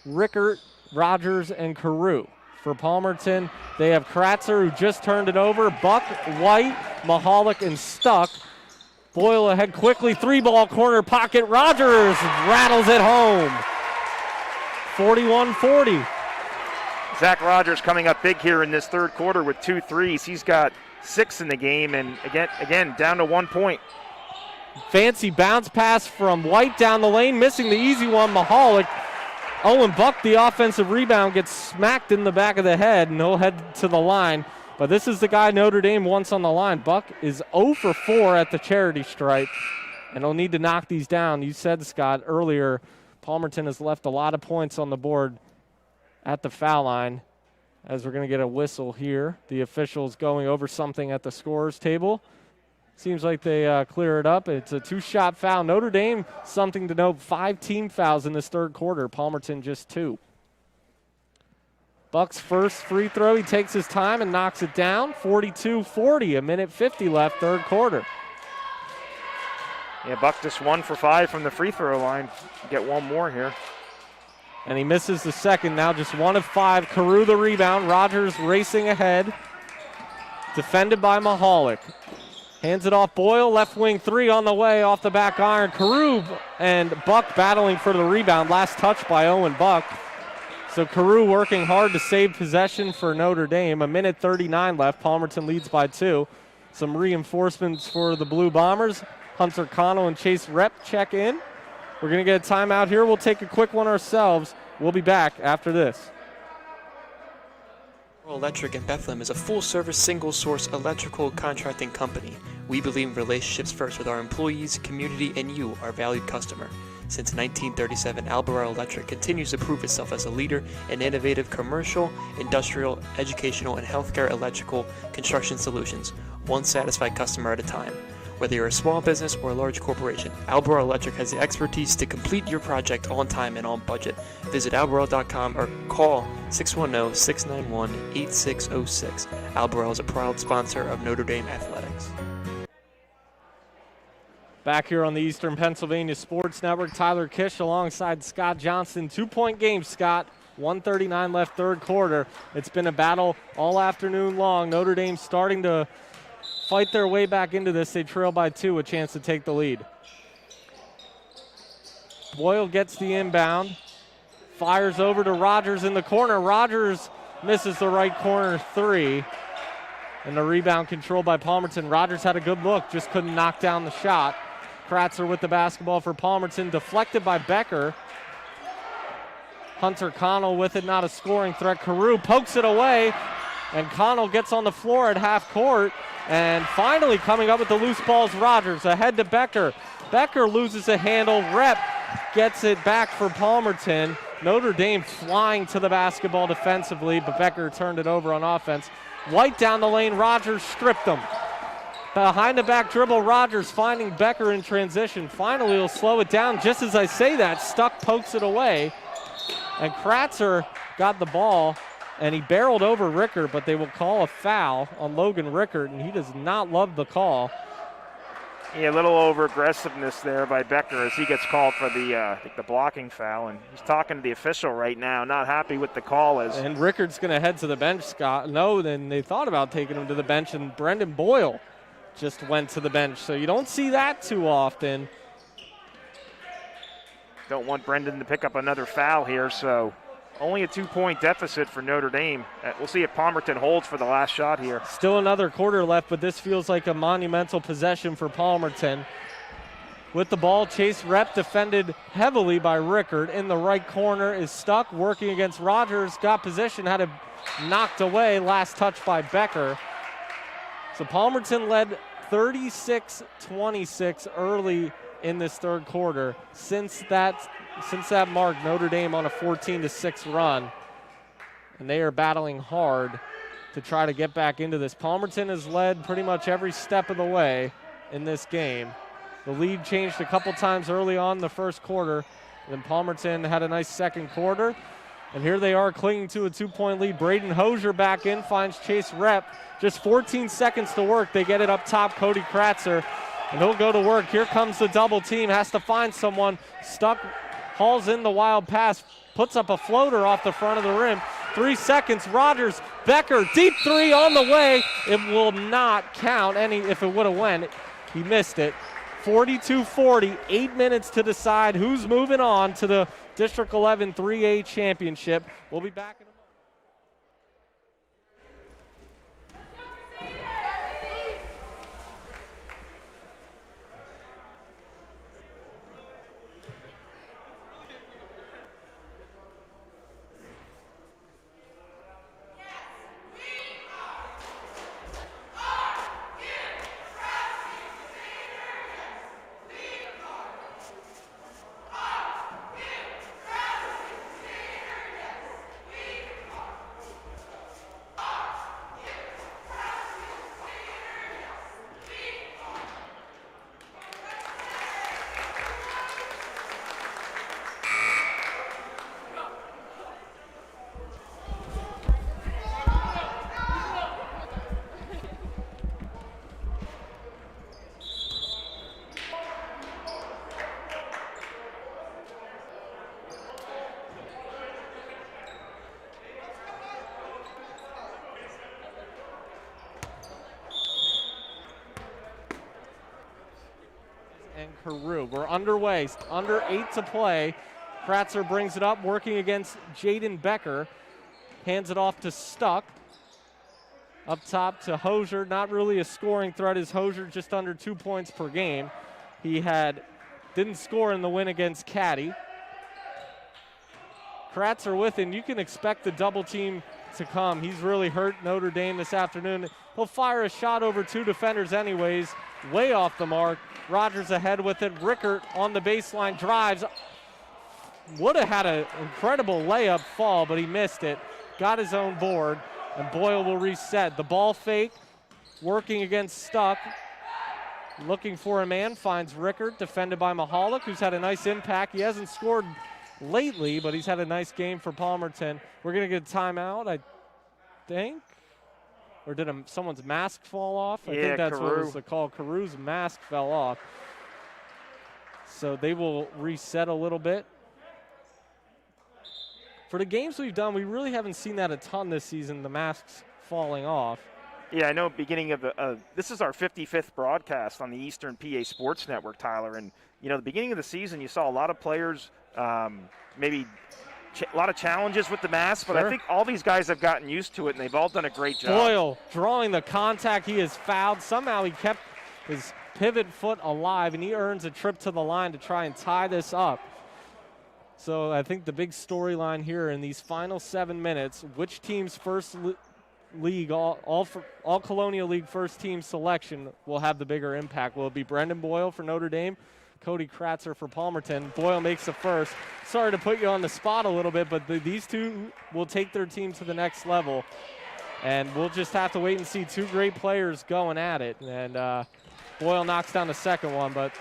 Rickert, Rogers, and Carew. For Palmerton, they have Kratzer, who just turned it over. Buck, White, Mahalik, and Stuck. Boyle ahead quickly. 3-ball corner pocket. Rogers rattles it home. 41-40. Zach Rogers coming up big here in this third quarter with 2 threes. He's got 6 in the game, and again down to 1 point. Fancy bounce pass from White down the lane, missing the easy one. Mahalik. Owen Buck, the offensive rebound, gets smacked in the back of the head, and he'll head to the line. But this is the guy Notre Dame wants on the line. Buck is 0 for 4 at the charity stripe, and he'll need to knock these down. You said, Scott, earlier, Palmerton has left a lot of points on the board at the foul line, as we're going to get a whistle here. The officials going over something at the scorer's table. Seems like they clear it up. It's a 2-shot foul. Notre Dame, something to note, 5 team fouls in this third quarter. Palmerton just 2. Buck's first free throw, he takes his time and knocks it down. 42-40, 1:50 left, third quarter. Yeah, Buck just 1 for 5 from the free throw line. Get one more here. And he misses the second, now just 1 of 5. Carew the rebound. Rogers racing ahead. Defended by Mahalik. Hands it off Boyle, left wing three on the way, off the back iron. Carew and Buck battling for the rebound. Last touch by Owen Buck. So Carew working hard to save possession for Notre Dame. 1:39 left. Palmerton leads by 2. Some reinforcements for the Blue Bombers. Hunter Connell and Chase Rep check in. We're going to get a timeout here. We'll take a quick one ourselves. We'll be back after this. Electric in Bethlehem is a full-service, single-source electrical contracting company. We believe in relationships first with our employees, community, and you, our valued customer. Since 1937, Albemarle Electric continues to prove itself as a leader in innovative commercial, industrial, educational, and healthcare electrical construction solutions, one satisfied customer at a time. Whether you're a small business or a large corporation, Albemarle Electric has the expertise to complete your project on time and on budget. Visit albemarle.com or call 610-691-8606. Albemarle is a proud sponsor of Notre Dame Athletics. Back here on the Eastern Pennsylvania Sports Network, Tyler Kish alongside Scott Johnson. 2-point game, Scott. 1:39 left third quarter. It's been a battle all afternoon long. Notre Dame starting to fight their way back into this. They trail by 2, a chance to take the lead. Boyle gets the inbound. Fires over to Rogers in the corner. Rogers misses the right corner 3. And the rebound controlled by Palmerton. Rogers had a good look, just couldn't knock down the shot. Kratzer with the basketball for Palmerton, deflected by Becker. Hunter Connell with it, not a scoring threat. Carew pokes it away, and Connell gets on the floor at half court. And finally coming up with the loose balls, Rogers ahead to Becker. Becker loses a handle. Rep gets it back for Palmerton. Notre Dame flying to the basketball defensively, but Becker turned it over on offense. White down the lane, Rogers stripped him. Behind the back dribble, Rogers finding Becker in transition. Finally, he'll slow it down. Just as I say that, Stuck pokes it away. And Kratzer got the ball, and he barreled over Rickert, but they will call a foul on Logan Rickert, and he does not love the call. Yeah, a little over-aggressiveness there by Becker as he gets called for the blocking foul, and he's talking to the official right now, not happy with the call. And Rickert's going to head to the bench, Scott. No, then they thought about taking him to the bench, and Brendan Boyle just went to the bench. So you don't see that too often. Don't want Brendan to pick up another foul here, so only a 2-point deficit for Notre Dame. We'll see if Palmerton holds for the last shot here. Still another quarter left, but this feels like a monumental possession for Palmerton. With the ball, Chase Rep defended heavily by Rickert. In the right corner is Stuck, working against Rogers. Got position, had it knocked away. Last touch by Becker. So Palmerton led 36-26 early in this third quarter. Since that mark, Notre Dame on a 14-6 run. And they are battling hard to try to get back into this. Palmerton has led pretty much every step of the way in this game. The lead changed a couple times early on in the first quarter. Then Palmerton had a nice second quarter. And here they are clinging to a 2-point lead. Braden Hosier back in, finds Chase Rep. Just 14 seconds to work. They get it up top, Cody Kratzer. And he'll go to work. Here comes the double team. Has to find someone. Stuck, hauls in the wild pass. Puts up a floater off the front of the rim. 3 seconds. Rogers, Becker, deep 3 on the way. It will not count any. If it would have went, he missed it. 42-40, 8 minutes to decide who's moving on to the District 11 3A championship. We'll be back in a moment. Carew. We're underway, under 8 to play. Kratzer brings it up, working against Jaden Becker. Hands it off to Stuck. Up top to Hosier. Not really a scoring threat as Hosier just under 2 points per game. He didn't score in the win against Caddy. Kratzer with it, and you can expect the double team to come. He's really hurt Notre Dame this afternoon. He'll fire a shot over 2 defenders anyways, way off the mark. Rogers ahead with it. Rickert on the baseline, drives. Would have had an incredible layup fall, but he missed it. Got his own board, and Boyle will reset. The ball fake, working against Stuck. Looking for a man, finds Rickert, defended by Mahalik, who's had a nice impact. He hasn't scored lately, but he's had a nice game for Palmerton. We're going to get a timeout, I think. Or did someone's mask fall off? I think that's what was the call. Carew's mask fell off. So they will reset a little bit. For the games we've done, we really haven't seen that a ton this season, the masks falling off. Yeah, I know beginning of this is our 55th broadcast on the Eastern PA Sports Network, Tyler. And, the beginning of the season, you saw a lot of players, maybe a lot of challenges with the mask, but I think all these guys have gotten used to it, and they've all done a great job. Boyle drawing the contact. He is fouled. Somehow he kept his pivot foot alive, and he earns a trip to the line to try and tie this up. So I think the big storyline here in these final 7 minutes, which team's first league, all Colonial League first team selection will have the bigger impact. Will it be Brendan Boyle for Notre Dame? Cody Kratzer for Palmerton. Boyle makes the first. Sorry to put you on the spot a little bit, but these two will take their team to the next level. And we'll just have to wait and see 2 great players going at it. And Boyle knocks down the second one, but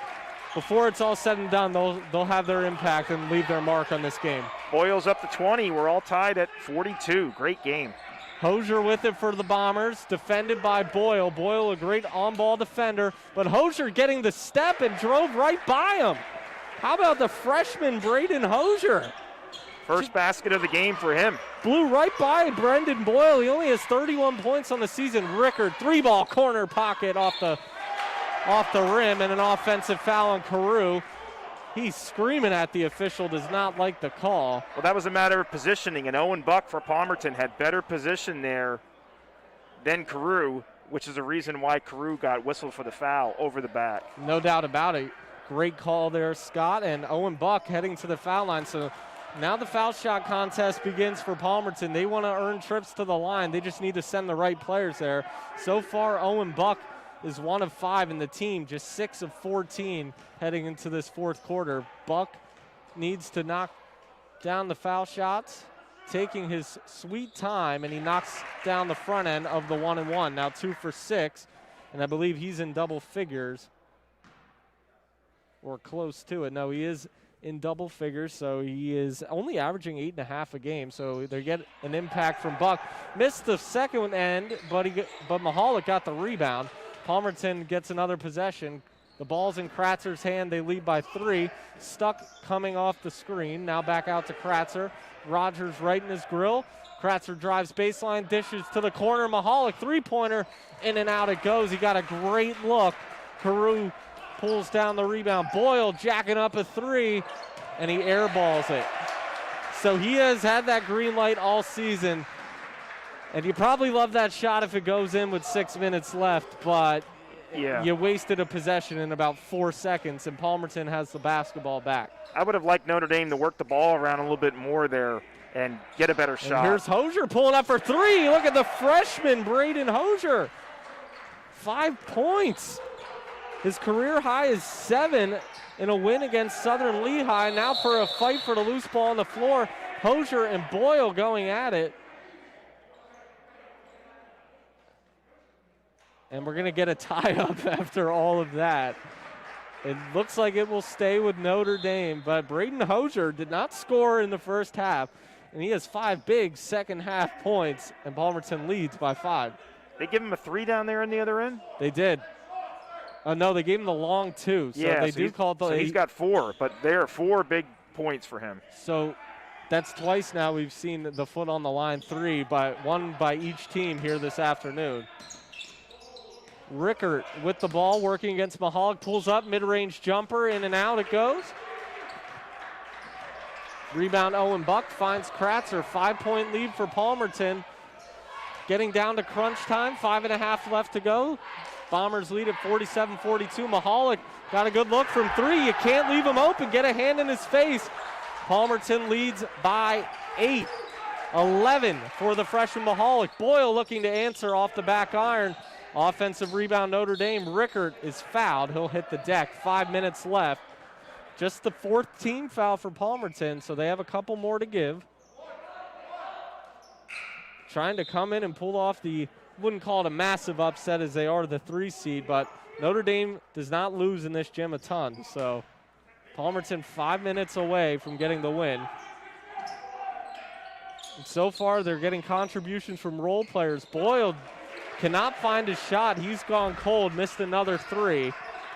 before it's all said and done, they'll have their impact and leave their mark on this game. Boyle's up to 20. We're all tied at 42. Great game. Hosier with it for the Bombers, defended by Boyle. Boyle, a great on-ball defender, but Hosier getting the step and drove right by him. How about the freshman Braden Hosier? First basket of the game for him. Blew right by Brendan Boyle. He only has 31 points on the season. Rickard, 3-ball corner pocket off the rim, and an offensive foul on Carew. He's screaming at the official, does not like the call. Well, that was a matter of positioning, and Owen Buck for Palmerton had better position there than Carew, which is the reason why Carew got whistled for the foul over the back. No doubt about it. Great call there, Scott, and Owen Buck heading to the foul line. So now the foul shot contest begins for Palmerton. They want to earn trips to the line. They just need to send the right players there. So far, Owen Buck is 1 of 5 in the team, just 6 of 14 heading into this fourth quarter. Buck needs to knock down the foul shots, taking his sweet time, and he knocks down the front end of the 1-and-1. Now 2 for 6, and I believe he's in double figures, or close to it. No, he is in double figures, so he is only averaging 8.5 a game, so they get an impact from Buck. Missed the second end, but Mahalik got the rebound. Palmerton gets another possession. The ball's in Kratzer's hand. They lead by 3. Stuck coming off the screen. Now back out to Kratzer. Rogers right in his grill. Kratzer drives baseline, dishes to the corner. Mahalik, 3-pointer. In and out it goes. He got a great look. Carew pulls down the rebound. Boyle jacking up a 3, and he airballs it. So he has had that green light all season. And you probably love that shot if it goes in with 6 minutes left, but you wasted a possession in about 4 seconds, and Palmerton has the basketball back. I would have liked Notre Dame to work the ball around a little bit more there and get a better shot. And here's Hosier pulling up for 3. Look at the freshman, Braden Hosier. 5 points. His career high is 7 in a win against Southern Lehigh. Now for a fight for the loose ball on the floor. Hosier and Boyle going at it. And we're going to get a tie-up after all of that. It looks like it will stay with Notre Dame, but Braden Hosier did not score in the first half, and he has 5 big second-half points, and Palmerton leads by 5. They give him a 3 down there on the other end? They did. No, they gave him the long 2. So so he's got 4, but there are 4 big points for him. So that's twice now we've seen the foot on the line 3, one by each team here this afternoon. Rickert with the ball, working against Mahalik, pulls up, mid-range jumper, in and out it goes. Rebound Owen Buck finds Kratzer, 5-point lead for Palmerton. Getting down to crunch time, 5.5 left to go. Bombers lead at 47-42. Mahalik got a good look from 3. You can't leave him open, get a hand in his face. Palmerton leads by 8. 11 for the freshman Mahalik. Boyle looking to answer off the back iron. Offensive rebound Notre Dame. Rickert is fouled. He'll hit the deck. 5 minutes left. Just the 4th team foul for Palmerton, so they have a couple more to give. Trying to come in and pull off the, wouldn't call it a massive upset as they are the 3 seed, but Notre Dame does not lose in this gym a ton. So Palmerton 5 minutes away from getting the win. And so far, they're getting contributions from role players. Boyle cannot find his shot. He's gone cold, missed another 3.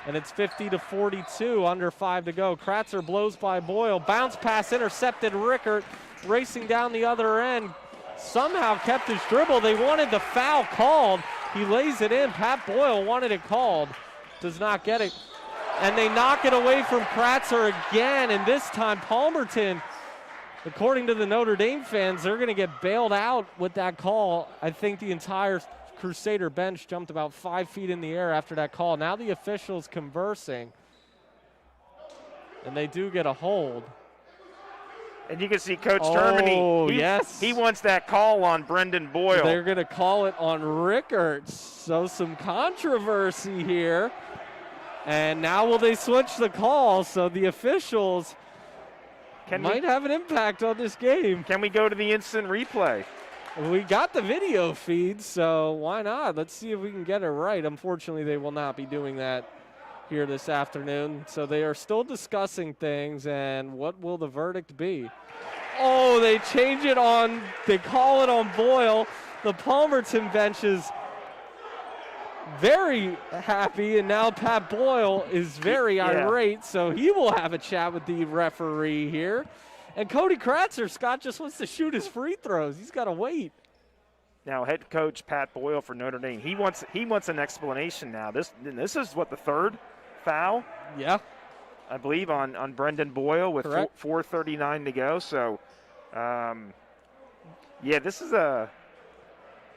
And it's 50-42, under 5 to go. Kratzer blows by Boyle. Bounce pass intercepted. Rickert racing down the other end. Somehow kept his dribble. They wanted the foul called. He lays it in. Pat Boyle wanted it called. Does not get it. And they knock it away from Kratzer again. And this time, Palmerton, according to the Notre Dame fans, they're going to get bailed out with that call. I think the entire Crusader bench jumped about 5 feet in the air after that call. Now the officials conversing, and they do get a hold. And you can see Coach Termini. Yes. He wants that call on Brendan Boyle. They're going to call it on Rickert. So some controversy here. And now will they switch the call? So the officials might have an impact on this game. Can we go to the instant replay? We got the video feed, so why not? Let's see if we can get it right. Unfortunately, they will not be doing that here this afternoon. So they are still discussing things, and what will the verdict be? Oh, they change it on, they call it on Boyle. The Palmerton bench is very happy, and now Pat Boyle is very irate, so he will have a chat with the referee here. And Cody Kratzer, Scott just wants to shoot his free throws. He's got to wait. Now, head coach Pat Boyle for Notre Dame, he wants an explanation now. This is what, the 3rd foul? Yeah. I believe on Brendan Boyle with 4:39 to go. So, yeah, this is a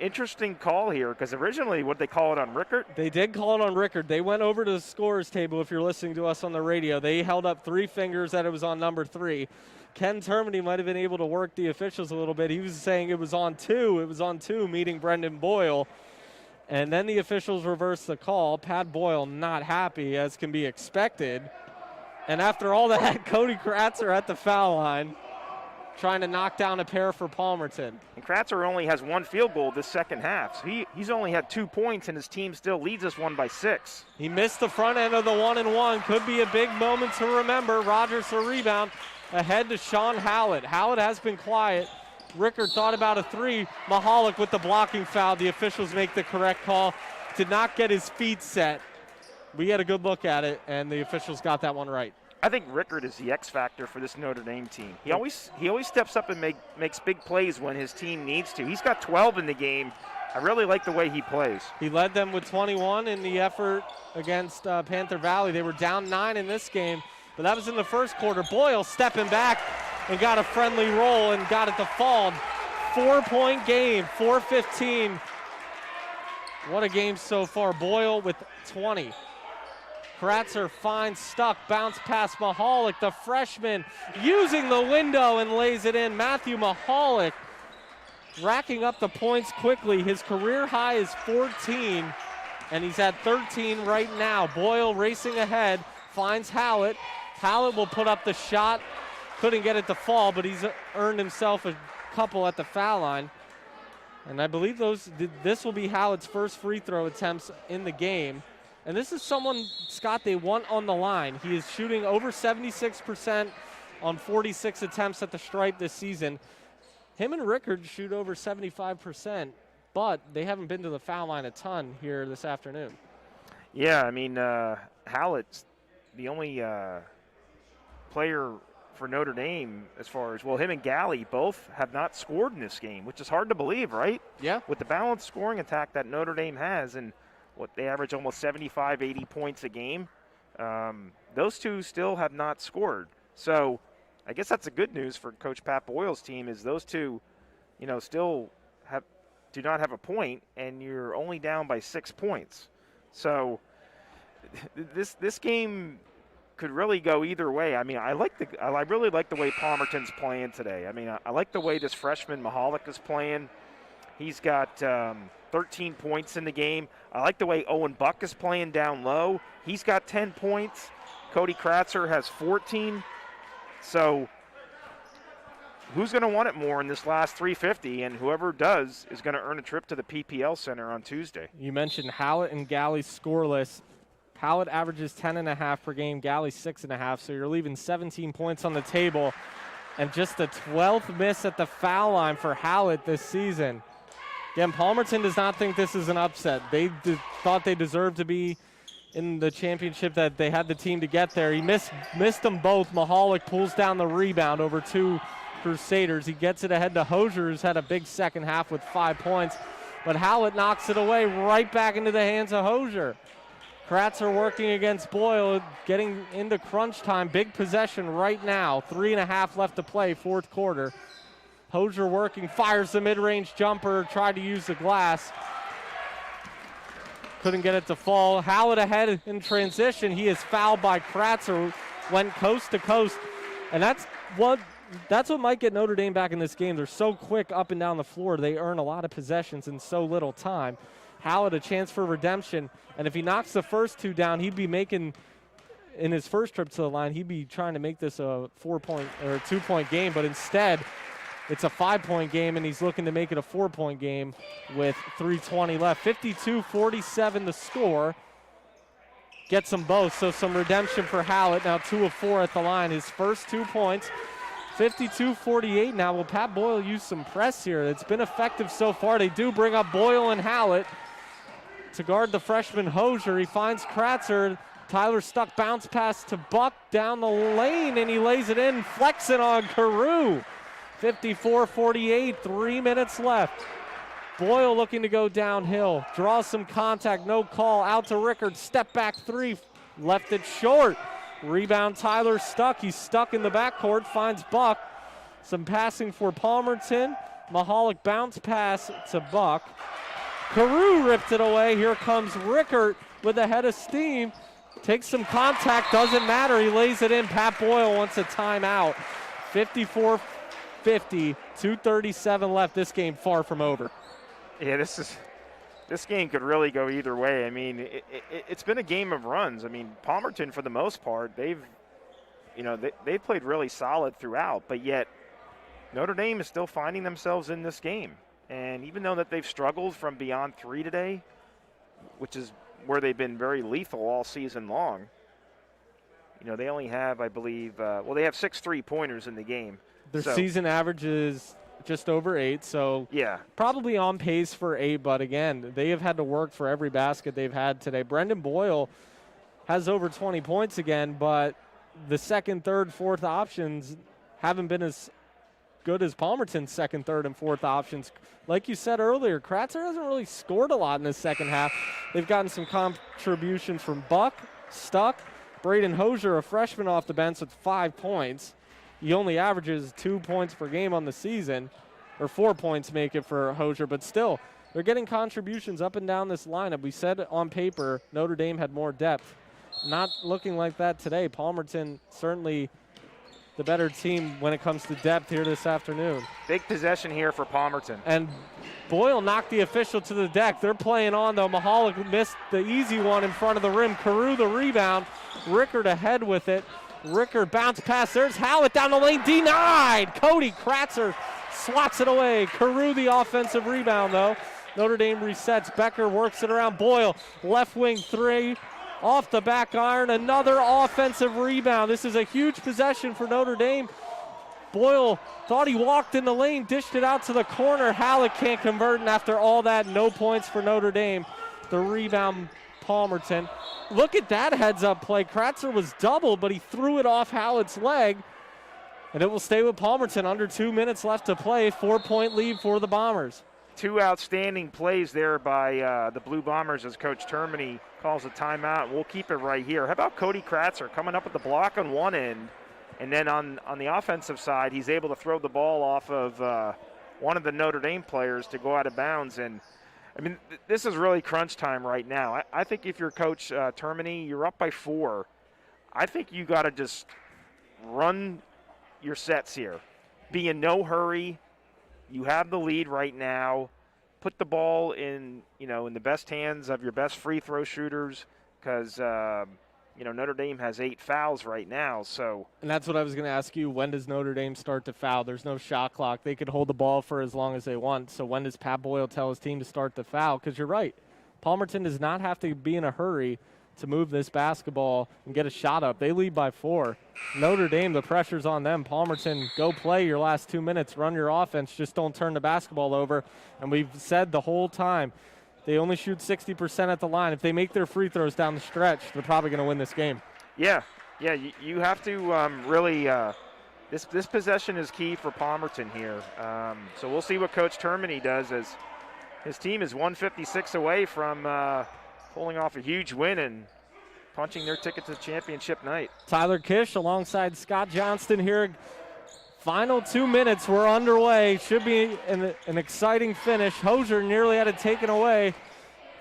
interesting call here, because originally, what they call it on Rickert? They did call it on Rickert. They went over to the scorer's table, if you're listening to us on the radio. They held up 3 fingers that it was on number 3. Ken Termini might have been able to work the officials a little bit. He was saying it was on 2. It was on 2, meeting Brendan Boyle. And then the officials reversed the call. Pat Boyle not happy, as can be expected. And after all that, Cody Kratzer at the foul line, trying to knock down a pair for Palmerton. And Kratzer only has 1 field goal this second half. So he's only had 2 points, and his team still leads us 1 by 6. He missed the front end of the 1-and-1. Could be a big moment to remember. Rogers for rebound. Ahead to Sean Hallett. Hallett has been quiet. Rickert thought about a 3. Mahalik with the blocking foul. The officials make the correct call. Did not get his feet set. We had a good look at it, and the officials got that one right. I think Rickert is the X factor for this Notre Dame team. He always steps up and makes big plays when his team needs to. He's got 12 in the game. I really like the way he plays. He led them with 21 in the effort against Panther Valley. They were down 9 in this game, but that was in the first quarter. Boyle stepping back and got a friendly roll and got it to fall. 4-point game, 4:15. What a game so far. Boyle with 20. Kratzer finds Stuck, bounce pass Mahalik, the freshman, using the window and lays it in. Matthew Mahalik racking up the points quickly. His career high is 14, and he's at 13 right now. Boyle racing ahead, finds Hallett. Hallett will put up the shot. Couldn't get it to fall, but he's earned himself a couple at the foul line. And I believe this will be Hallett's first free throw attempts in the game. And this is someone, Scott, they want on the line. He is shooting over 76% on 46 attempts at the stripe this season. Him and Rickert shoot over 75%, but they haven't been to the foul line a ton here this afternoon. Yeah, I mean, Hallett's the only player for Notre Dame as far as, well, him and Galley both have not scored in this game, which is hard to believe, right? Yeah. With the balanced scoring attack that Notre Dame has, and they average almost 75, 80 points a game. Those two still have not scored. So I guess that's the good news for Coach Pat Boyle's team is those two, still do not have a point, and you're only down by 6 points. So this game could really go either way. I mean, I really like the way Palmerton's playing today. I mean, I like the way this freshman Mahalik is playing. He's got 13 points in the game. I like the way Owen Buck is playing down low. He's got 10 points. Cody Kratzer has 14. So who's going to want it more in this last 350? And whoever does is going to earn a trip to the PPL Center on Tuesday. You mentioned Hallett and Galley scoreless. Hallett averages 10.5 per game, Galley 6.5. So you're leaving 17 points on the table. And just the 12th miss at the foul line for Hallett this season. Again, Palmerton does not think this is an upset. They thought they deserved to be in the championship, that they had the team to get there. He missed them both. Mahalik pulls down the rebound over 2 Crusaders. He gets it ahead to Hosier, who's had a big second half with 5 points. But Hallett knocks it away right back into the hands of Hosier. Kratzer working against Boyle, getting into crunch time. Big possession right now. 3.5 left to play, fourth quarter. Hosier working, fires the mid-range jumper, tried to use the glass. Couldn't get it to fall. Hallett ahead in transition. He is fouled by Kratzer, went coast to coast. And that's what might get Notre Dame back in this game. They're so quick up and down the floor. They earn a lot of possessions in so little time. Hallett a chance for redemption. And if he knocks the first 2 down, he'd be making, in his first trip to the line, he'd be trying to make this a 4-point or a 2-point game. But instead, it's a 5-point game, and he's looking to make it a 4-point game with 3:20 left. 52-47 the score. Gets them both, so some redemption for Hallett. Now 2 of 4 at the line. His first 2 points. 52-48 now. Will Pat Boyle use some press here? It's been effective so far. They do bring up Boyle and Hallett to guard the freshman Hosier. He finds Kratzer. Tyler Stuck bounce pass to Buck down the lane, and he lays it in, flexing on Carew. 54-48, 3 minutes left. Boyle looking to go downhill, draws some contact, no call, out to Rickard, step back 3, left it short. Rebound Tyler Stuck, he's stuck in the backcourt, finds Buck. Some passing for Palmerton. Mahalik bounce pass to Buck. Carew ripped it away, here comes Rickard with a head of steam. Takes some contact, doesn't matter, he lays it in. Pat Boyle wants a timeout. 54-50, 2:37 left. This game far from over. Yeah, this game could really go either way. I mean, it's been a game of runs. I mean, Palmerton, for the most part, they've played really solid throughout, but yet Notre Dame is still finding themselves in this game. And even though that they've struggled from beyond 3 today, which is where they've been very lethal all season long, they only have, I believe, they have 6 3-pointers in the game. Their season average is just over 8, so yeah, probably on pace for 8, but again, they have had to work for every basket they've had today. Brendan Boyle has over 20 points again, but the second, third, fourth options haven't been as good as Palmerton's second, third, and fourth options. Like you said earlier, Kratzer hasn't really scored a lot in the second half. They've gotten some contributions from Buck, Stuck, Braden Hosier, a freshman off the bench with 5 points. He only averages 2 points per game on the season, or 4 points make it for Hosier, but still, they're getting contributions up and down this lineup. We said on paper Notre Dame had more depth. Not looking like that today. Palmerton certainly the better team when it comes to depth here this afternoon. Big possession here for Palmerton. And Boyle knocked the official to the deck. They're playing on, though. Mahalik missed the easy one in front of the rim. Carew the rebound. Rickard ahead with it. Rickard bounce pass. There's Hallett down the lane. Denied. Cody Kratzer swats it away. Carew the offensive rebound, though. Notre Dame resets. Becker works it around Boyle. Left wing 3. Off the back iron. Another offensive rebound. This is a huge possession for Notre Dame. Boyle thought he walked in the lane. Dished it out to the corner. Hallett can't convert. And after all that, no points for Notre Dame. The rebound, Palmerton. Look at that heads-up play. Kratzer was doubled, but he threw it off Hallett's leg. And it will stay with Palmerton. Under 2 minutes left to play. 4-point lead for the Bombers. two outstanding plays there by the Blue Bombers as Coach Termini calls a timeout. We'll keep it right here. How about Cody Kratzer coming up with the block on one end, and then on the offensive side, he's able to throw the ball off of one of the Notre Dame players to go out of bounds. And, I mean, this is really crunch time right now. I think if you're Coach Termini, you're up by 4. I think you got to just run your sets here. Be in no hurry. You have the lead right now. Put the ball in the best hands of your best free throw shooters, because Notre Dame has 8 fouls right now. So, and that's what I was going to ask you. When does Notre Dame start to foul? There's no shot clock. They could hold the ball for as long as they want. So when does Pat Boyle tell his team to start to foul? Because you're right. Palmerton does not have to be in a hurry to move this basketball and get a shot up. They lead by 4. Notre Dame, the pressure's on them. Palmerton, go play your last 2 minutes. Run your offense. Just don't turn the basketball over. And we've said the whole time, they only shoot 60% at the line. If they make their free throws down the stretch, they're probably going to win this game. Yeah, you have to really this possession is key for Palmerton here. So we'll see what Coach Termini does, as his team is 156 away from pulling off a huge win and punching their ticket to the championship night. Tyler Kish alongside Scott Johnston here. Final 2 minutes, we're underway. Should be an exciting finish. Hosier nearly had it taken away.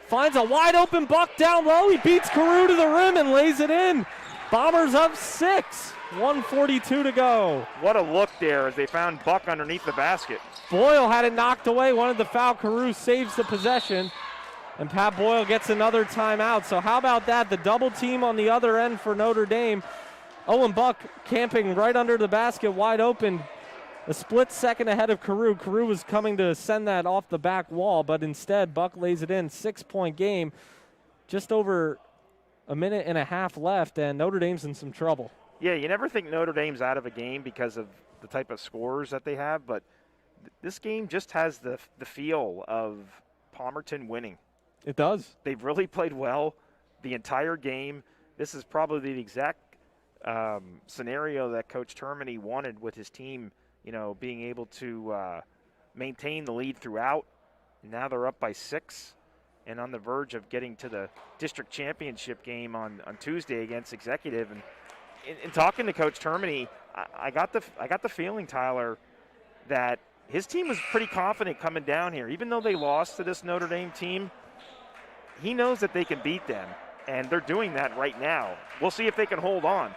Finds a wide open Buck down low. He beats Carew to the rim and lays it in. Bombers up 6. 1:42 to go. What a look there as they found Buck underneath the basket. Boyle had it knocked away. Wanted the foul. Carew saves the possession. And Pat Boyle gets another timeout. So how about that? The double team on the other end for Notre Dame. Owen Buck camping right under the basket, wide open. A split second ahead of Carew. Carew was coming to send that off the back wall, but instead Buck lays it in. 6-point game. Just over a minute and a half left, and Notre Dame's in some trouble. Yeah, you never think Notre Dame's out of a game because of the type of scores that they have, but this game just has the feel of Palmerton winning. It does. They've really played well the entire game. This is probably the exact scenario that Coach Termini wanted with his team, being able to maintain the lead throughout. Now they're up by 6 and on the verge of getting to the district championship game on Tuesday against Executive. And in talking to Coach Termini, I got the feeling, Tyler, that his team was pretty confident coming down here. Even though they lost to this Notre Dame team, he knows that they can beat them, and they're doing that right now. We'll see if they can hold on.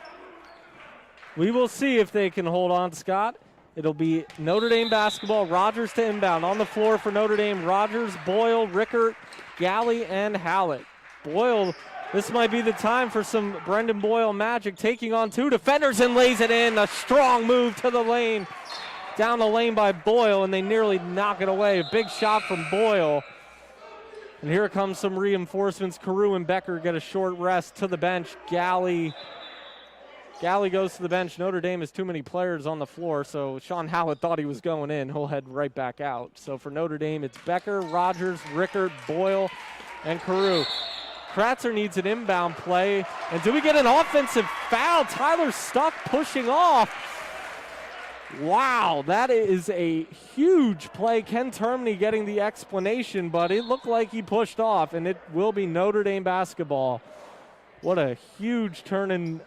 We will see if they can hold on, Scott. It'll be Notre Dame basketball. Rogers to inbound. On the floor for Notre Dame, Rogers, Boyle, Rickert, Galley, and Hallett. Boyle, this might be the time for some Brendan Boyle magic, taking on 2 defenders and lays it in. A strong move to the lane. Down the lane by Boyle, and they nearly knock it away. A big shot from Boyle. And here comes some reinforcements. Carew and Becker get a short rest to the bench. Galley goes to the bench. Notre Dame has too many players on the floor, so Sean Hallett thought he was going in. He'll head right back out. So for Notre Dame, it's Becker, Rogers, Rickert, Boyle, and Carew. Kratzer needs an inbound play. And do we get an offensive foul? Tyler Stuck pushing off. Wow, that is a huge play. Ken Termini getting the explanation, but it looked like he pushed off, and it will be Notre Dame basketball. What a huge turn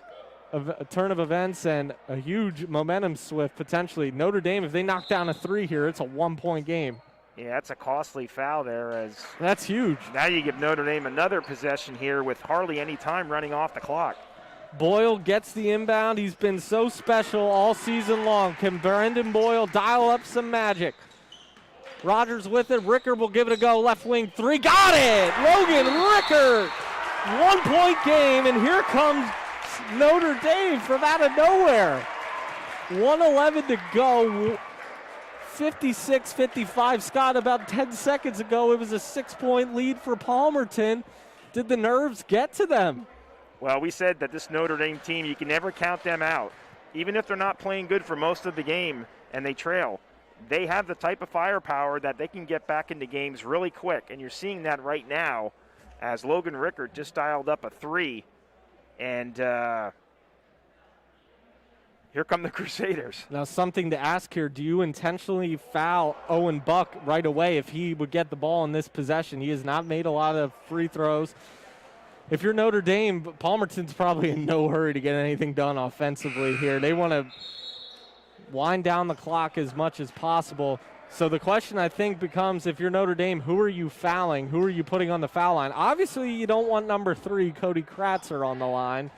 of events and a huge momentum swift potentially. Notre Dame, if they knock down a 3 here, it's a 1-point game. Yeah, that's a costly foul there. That's huge. Now you give Notre Dame another possession here with hardly any time running off the clock. Boyle gets the inbound. He's been so special all season long. Can Brendan Boyle dial up some magic? Rogers with it. Rickert will give it a go. Left wing 3. Got it! Logan Rickert! 1-point game, and here comes Notre Dame from out of nowhere. 1:11 to go. 56-55. Scott, about 10 seconds ago, it was a 6-point lead for Palmerton. Did the nerves get to them? Well, we said that this Notre Dame team, you can never count them out. Even if they're not playing good for most of the game and they trail, they have the type of firepower that they can get back into games really quick. And you're seeing that right now as Logan Rickert just dialed up a 3. And here come the Crusaders. Now, something to ask here. Do you intentionally foul Owen Buck right away if he would get the ball in this possession? He has not made a lot of free throws. If you're Notre Dame, Palmerton's probably in no hurry to get anything done offensively here. They want to wind down the clock as much as possible. So the question, I think, becomes, if you're Notre Dame, who are you fouling? Who are you putting on the foul line? Obviously, you don't want number 3, Cody Kratzer, on the line.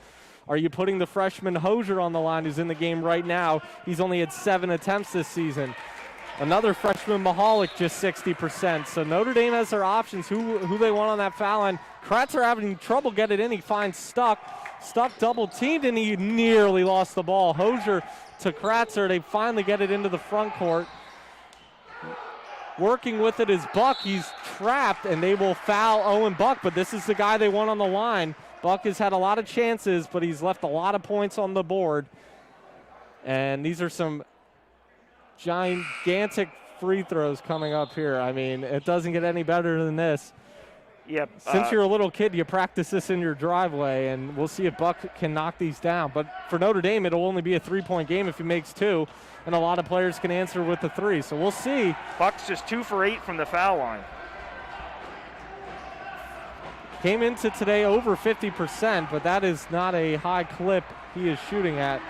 Are you putting the freshman Hosier on the line, who's in the game right now? He's only had 7 attempts this season. Another freshman, Mahalik, just 60%. So Notre Dame has their options, who they want on that foul line. Kratzer having trouble getting it in. He finds Stuck. Stuck double-teamed, and he nearly lost the ball. Hosier to Kratzer. They finally get it into the front court. Working with it is Buck. He's trapped, and they will foul Owen Buck, but this is the guy they want on the line. Buck has had a lot of chances, but he's left a lot of points on the board. And these are some gigantic free throws coming up here. I mean, it doesn't get any better than this. Yep. Since you're a little kid, you practice this in your driveway, and we'll see if Buck can knock these down. But for Notre Dame, it'll only be a 3-point game if he makes 2, and a lot of players can answer with the 3. So we'll see. Buck's just 2 for 8 from the foul line. Came into today over 50%, but that is not a high clip he is shooting at.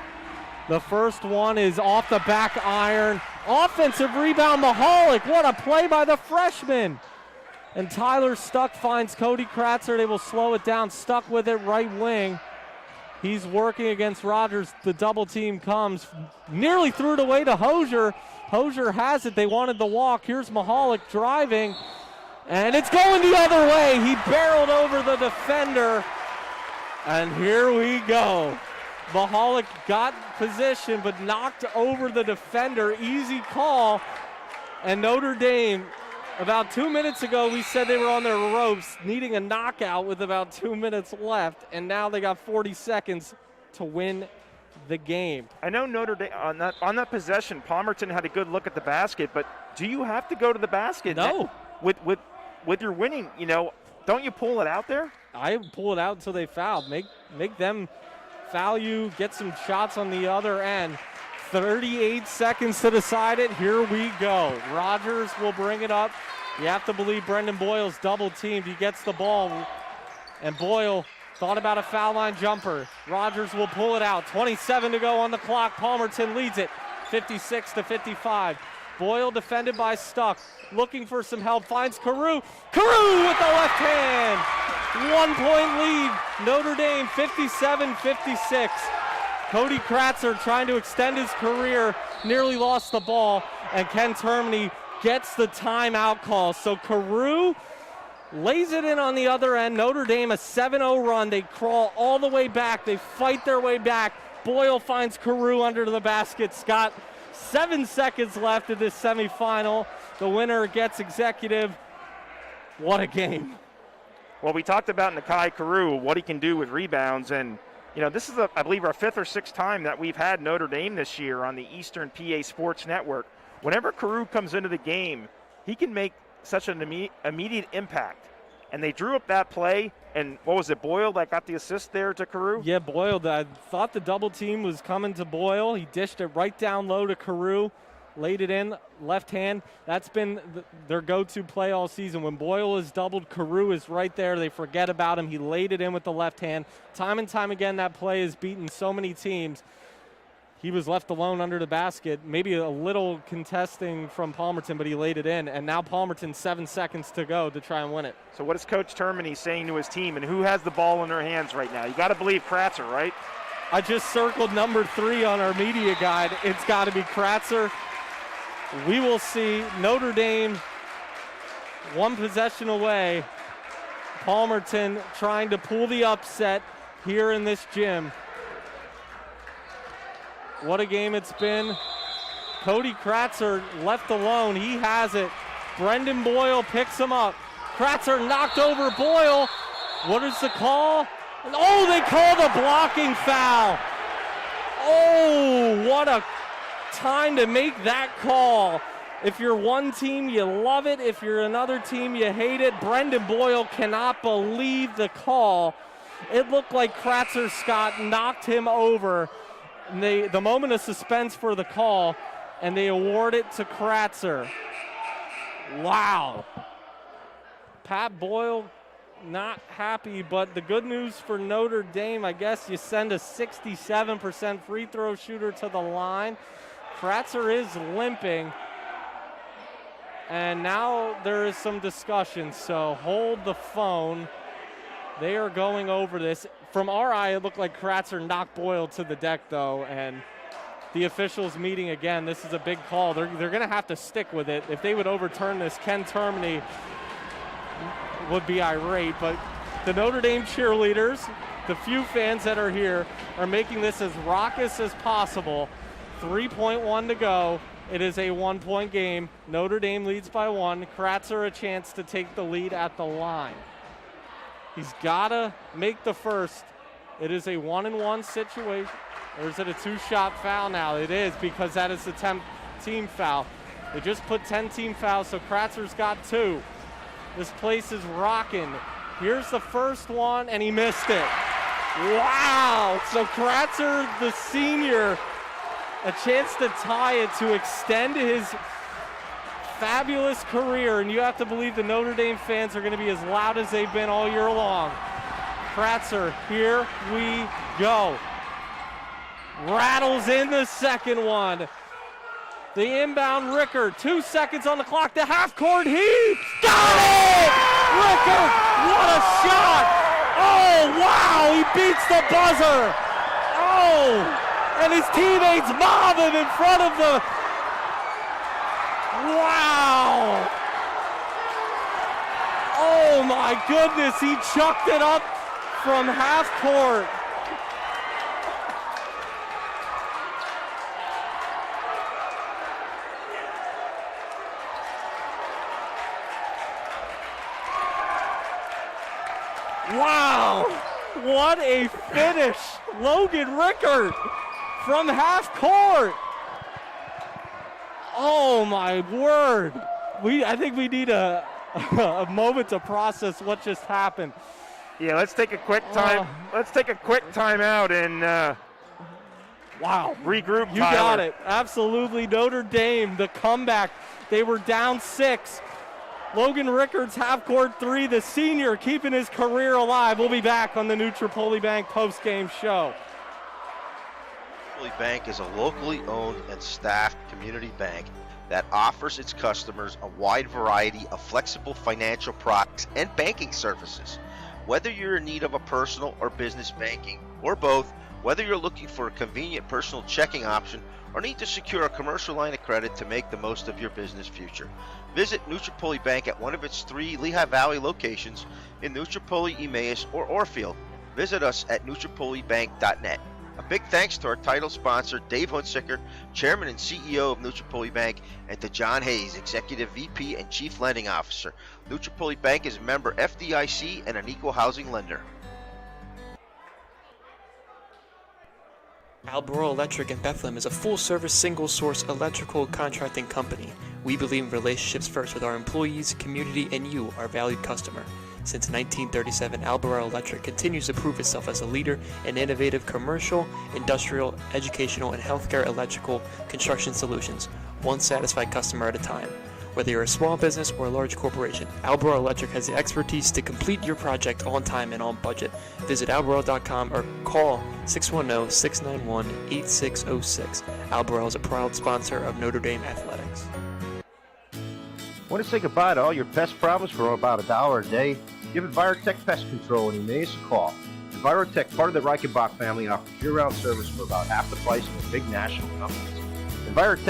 The first one is off the back iron. Offensive rebound, Mahalik. What a play by the freshman. And Tyler Stuck finds Cody Kratzer. They will slow it down. Stuck with it, right wing. He's working against Rogers. The double team comes. Nearly threw it away to Hosier. Hosier has it. They wanted the walk. Here's Mahalik driving. And it's going the other way. He barreled over the defender. And here we go. Mahalik got position but knocked over the defender. Easy call. And Notre Dame, about 2 minutes ago, we said they were on their ropes, needing a knockout with about 2 minutes left, and now they got 40 seconds to win the game. I know Notre Dame, on that possession, Palmerton had a good look at the basket, but do you have to go to the basket? No. With your winning, don't you pull it out there? I pull it out until they foul. Make them foul you, get some shots on the other end. 38 seconds to decide it. Here we go. Rogers will bring it up. You have to believe Brendan Boyle's double teamed. He gets the ball, and Boyle thought about a foul line jumper. Rogers will pull it out. 27 to go on the clock. Palmerton leads it 56-55. Boyle defended by Stuck. Looking for some help. Finds Carew. Carew with the left hand. 1 point lead. Notre Dame 57-56. Cody Kratzer trying to extend his career, nearly lost the ball, and Ken Termini gets the timeout call. So Carew lays it in on the other end. Notre Dame, a 7-0 run. They crawl all the way back. They fight their way back. Boyle finds Carew under the basket. Scott, 7 seconds left of this semifinal. The winner gets executive. What a game. Well, we talked about Nakai Carew, what he can do with rebounds, and this is, I believe, our 5th or 6th time that we've had Notre Dame this year on the Eastern PA Sports Network. Whenever Carew comes into the game, he can make such an immediate impact. And they drew up that play, and what was it, Boyle that got the assist there to Carew? Yeah, Boyle. I thought the double team was coming to Boyle. He dished it right down low to Carew, laid it in, left hand. That's been their go-to play all season. When Boyle is doubled, Carew is right there. They forget about him. He laid it in with the left hand. Time and time again, that play has beaten so many teams. He was left alone under the basket, maybe a little contesting from Palmerton, but he laid it in. And now Palmerton, 7 seconds to go to try and win it. So what is Coach Termini saying to his team, and who has the ball in their hands right now? You got to believe Kratzer, right? I just circled number 3 on our media guide. It's got to be Kratzer. We will see. Notre Dame 1 possession away. Palmerton trying to pull the upset here in this gym. What a game it's been. Cody Kratzer left alone. He has it. Brendan Boyle picks him up. Kratzer knocked over Boyle. What is the call? Oh, they call the blocking foul. Oh, what a time to make that call. If you're one team, you love it. If you're another team, you hate it. Brendan Boyle cannot believe the call. It looked like Kratzer Scott knocked him over. And the moment of suspense for the call, and they award it to Kratzer. Wow. Pat Boyle not happy, but the good news for Notre Dame, I guess you send a 67% free throw shooter to the line. Kratzer is limping, and now there is some discussion, so hold the phone. They are going over this. From our eye, it looked like Kratzer knocked Boyle to the deck, though, and the officials meeting again. This is a big call. They're going to have to stick with it. If they would overturn this, Ken Termini would be irate, but the Notre Dame cheerleaders, the few fans that are here, are making this as raucous as possible. 3.1 to go. It is a 1-point game. Notre Dame leads by 1. Kratzer a chance to take the lead at the line. He's got to make the first. It is a 1-and-1 situation. Or is it a 2-shot foul now? It is, because that is the 10th team foul. They just put 10 team fouls, so Kratzer's got 2. This place is rocking. Here's the first one, and he missed it. Wow! So Kratzer, the senior, a chance to tie it, to extend his fabulous career, and you have to believe the Notre Dame fans are going to be as loud as they've been all year long. Kratzer, here we go. Rattles in the second one. The inbound Rickard, 2 seconds on the clock, the half-court heave. Got it! Rickard, what a shot! Oh, wow, he beats the buzzer. Oh, and his teammates mob him in front of the... Wow! Oh, my goodness, he chucked it up from half-court. Wow, what a finish. Logan Rickard from half court. Oh my word. I think we need a moment to process what just happened. Yeah, let's take a quick time. Let's take a quick timeout and wow, regroup. You Tyler. got it. Absolutely. Notre Dame, the comeback. They were down 6. Logan Rickard's half-court 3, the senior, keeping his career alive. We'll be back on the Notre Bank post-game show. Notre Bank is a locally owned and staffed community bank that offers its customers a wide variety of flexible financial products and banking services. Whether you're in need of a personal or business banking, or both, whether you're looking for a convenient personal checking option or need to secure a commercial line of credit to make the most of your business future, visit Notre Bank at one of its 3 Lehigh Valley locations in Notre, Emmaus, or Orfield. Visit us at NutriPoliBank.net. A big thanks to our title sponsor, Dave Hunsicker, Chairman and CEO of Notre Bank, and to John Hayes, Executive VP and Chief Lending Officer. Notre Bank is a member FDIC and an equal housing lender. Albemarle Electric in Bethlehem is a full-service, single-source electrical contracting company. We believe in relationships first with our employees, community, and you, our valued customer. Since 1937, Albemarle Electric continues to prove itself as a leader in innovative commercial, industrial, educational, and healthcare electrical construction solutions, one satisfied customer at a time. Whether you're a small business or a large corporation, Albemarle Electric has the expertise to complete your project on time and on budget. Visit albemarle.com or call 610-691-8606. Albemarle is a proud sponsor of Notre Dame Athletics. Want to say goodbye to all your pest problems for about $1 a day? Give Envirotech Pest Control in Emmaus a call. Envirotech, part of the Reichenbach family, offers year-round service for about half the price of the big national companies. Envirotech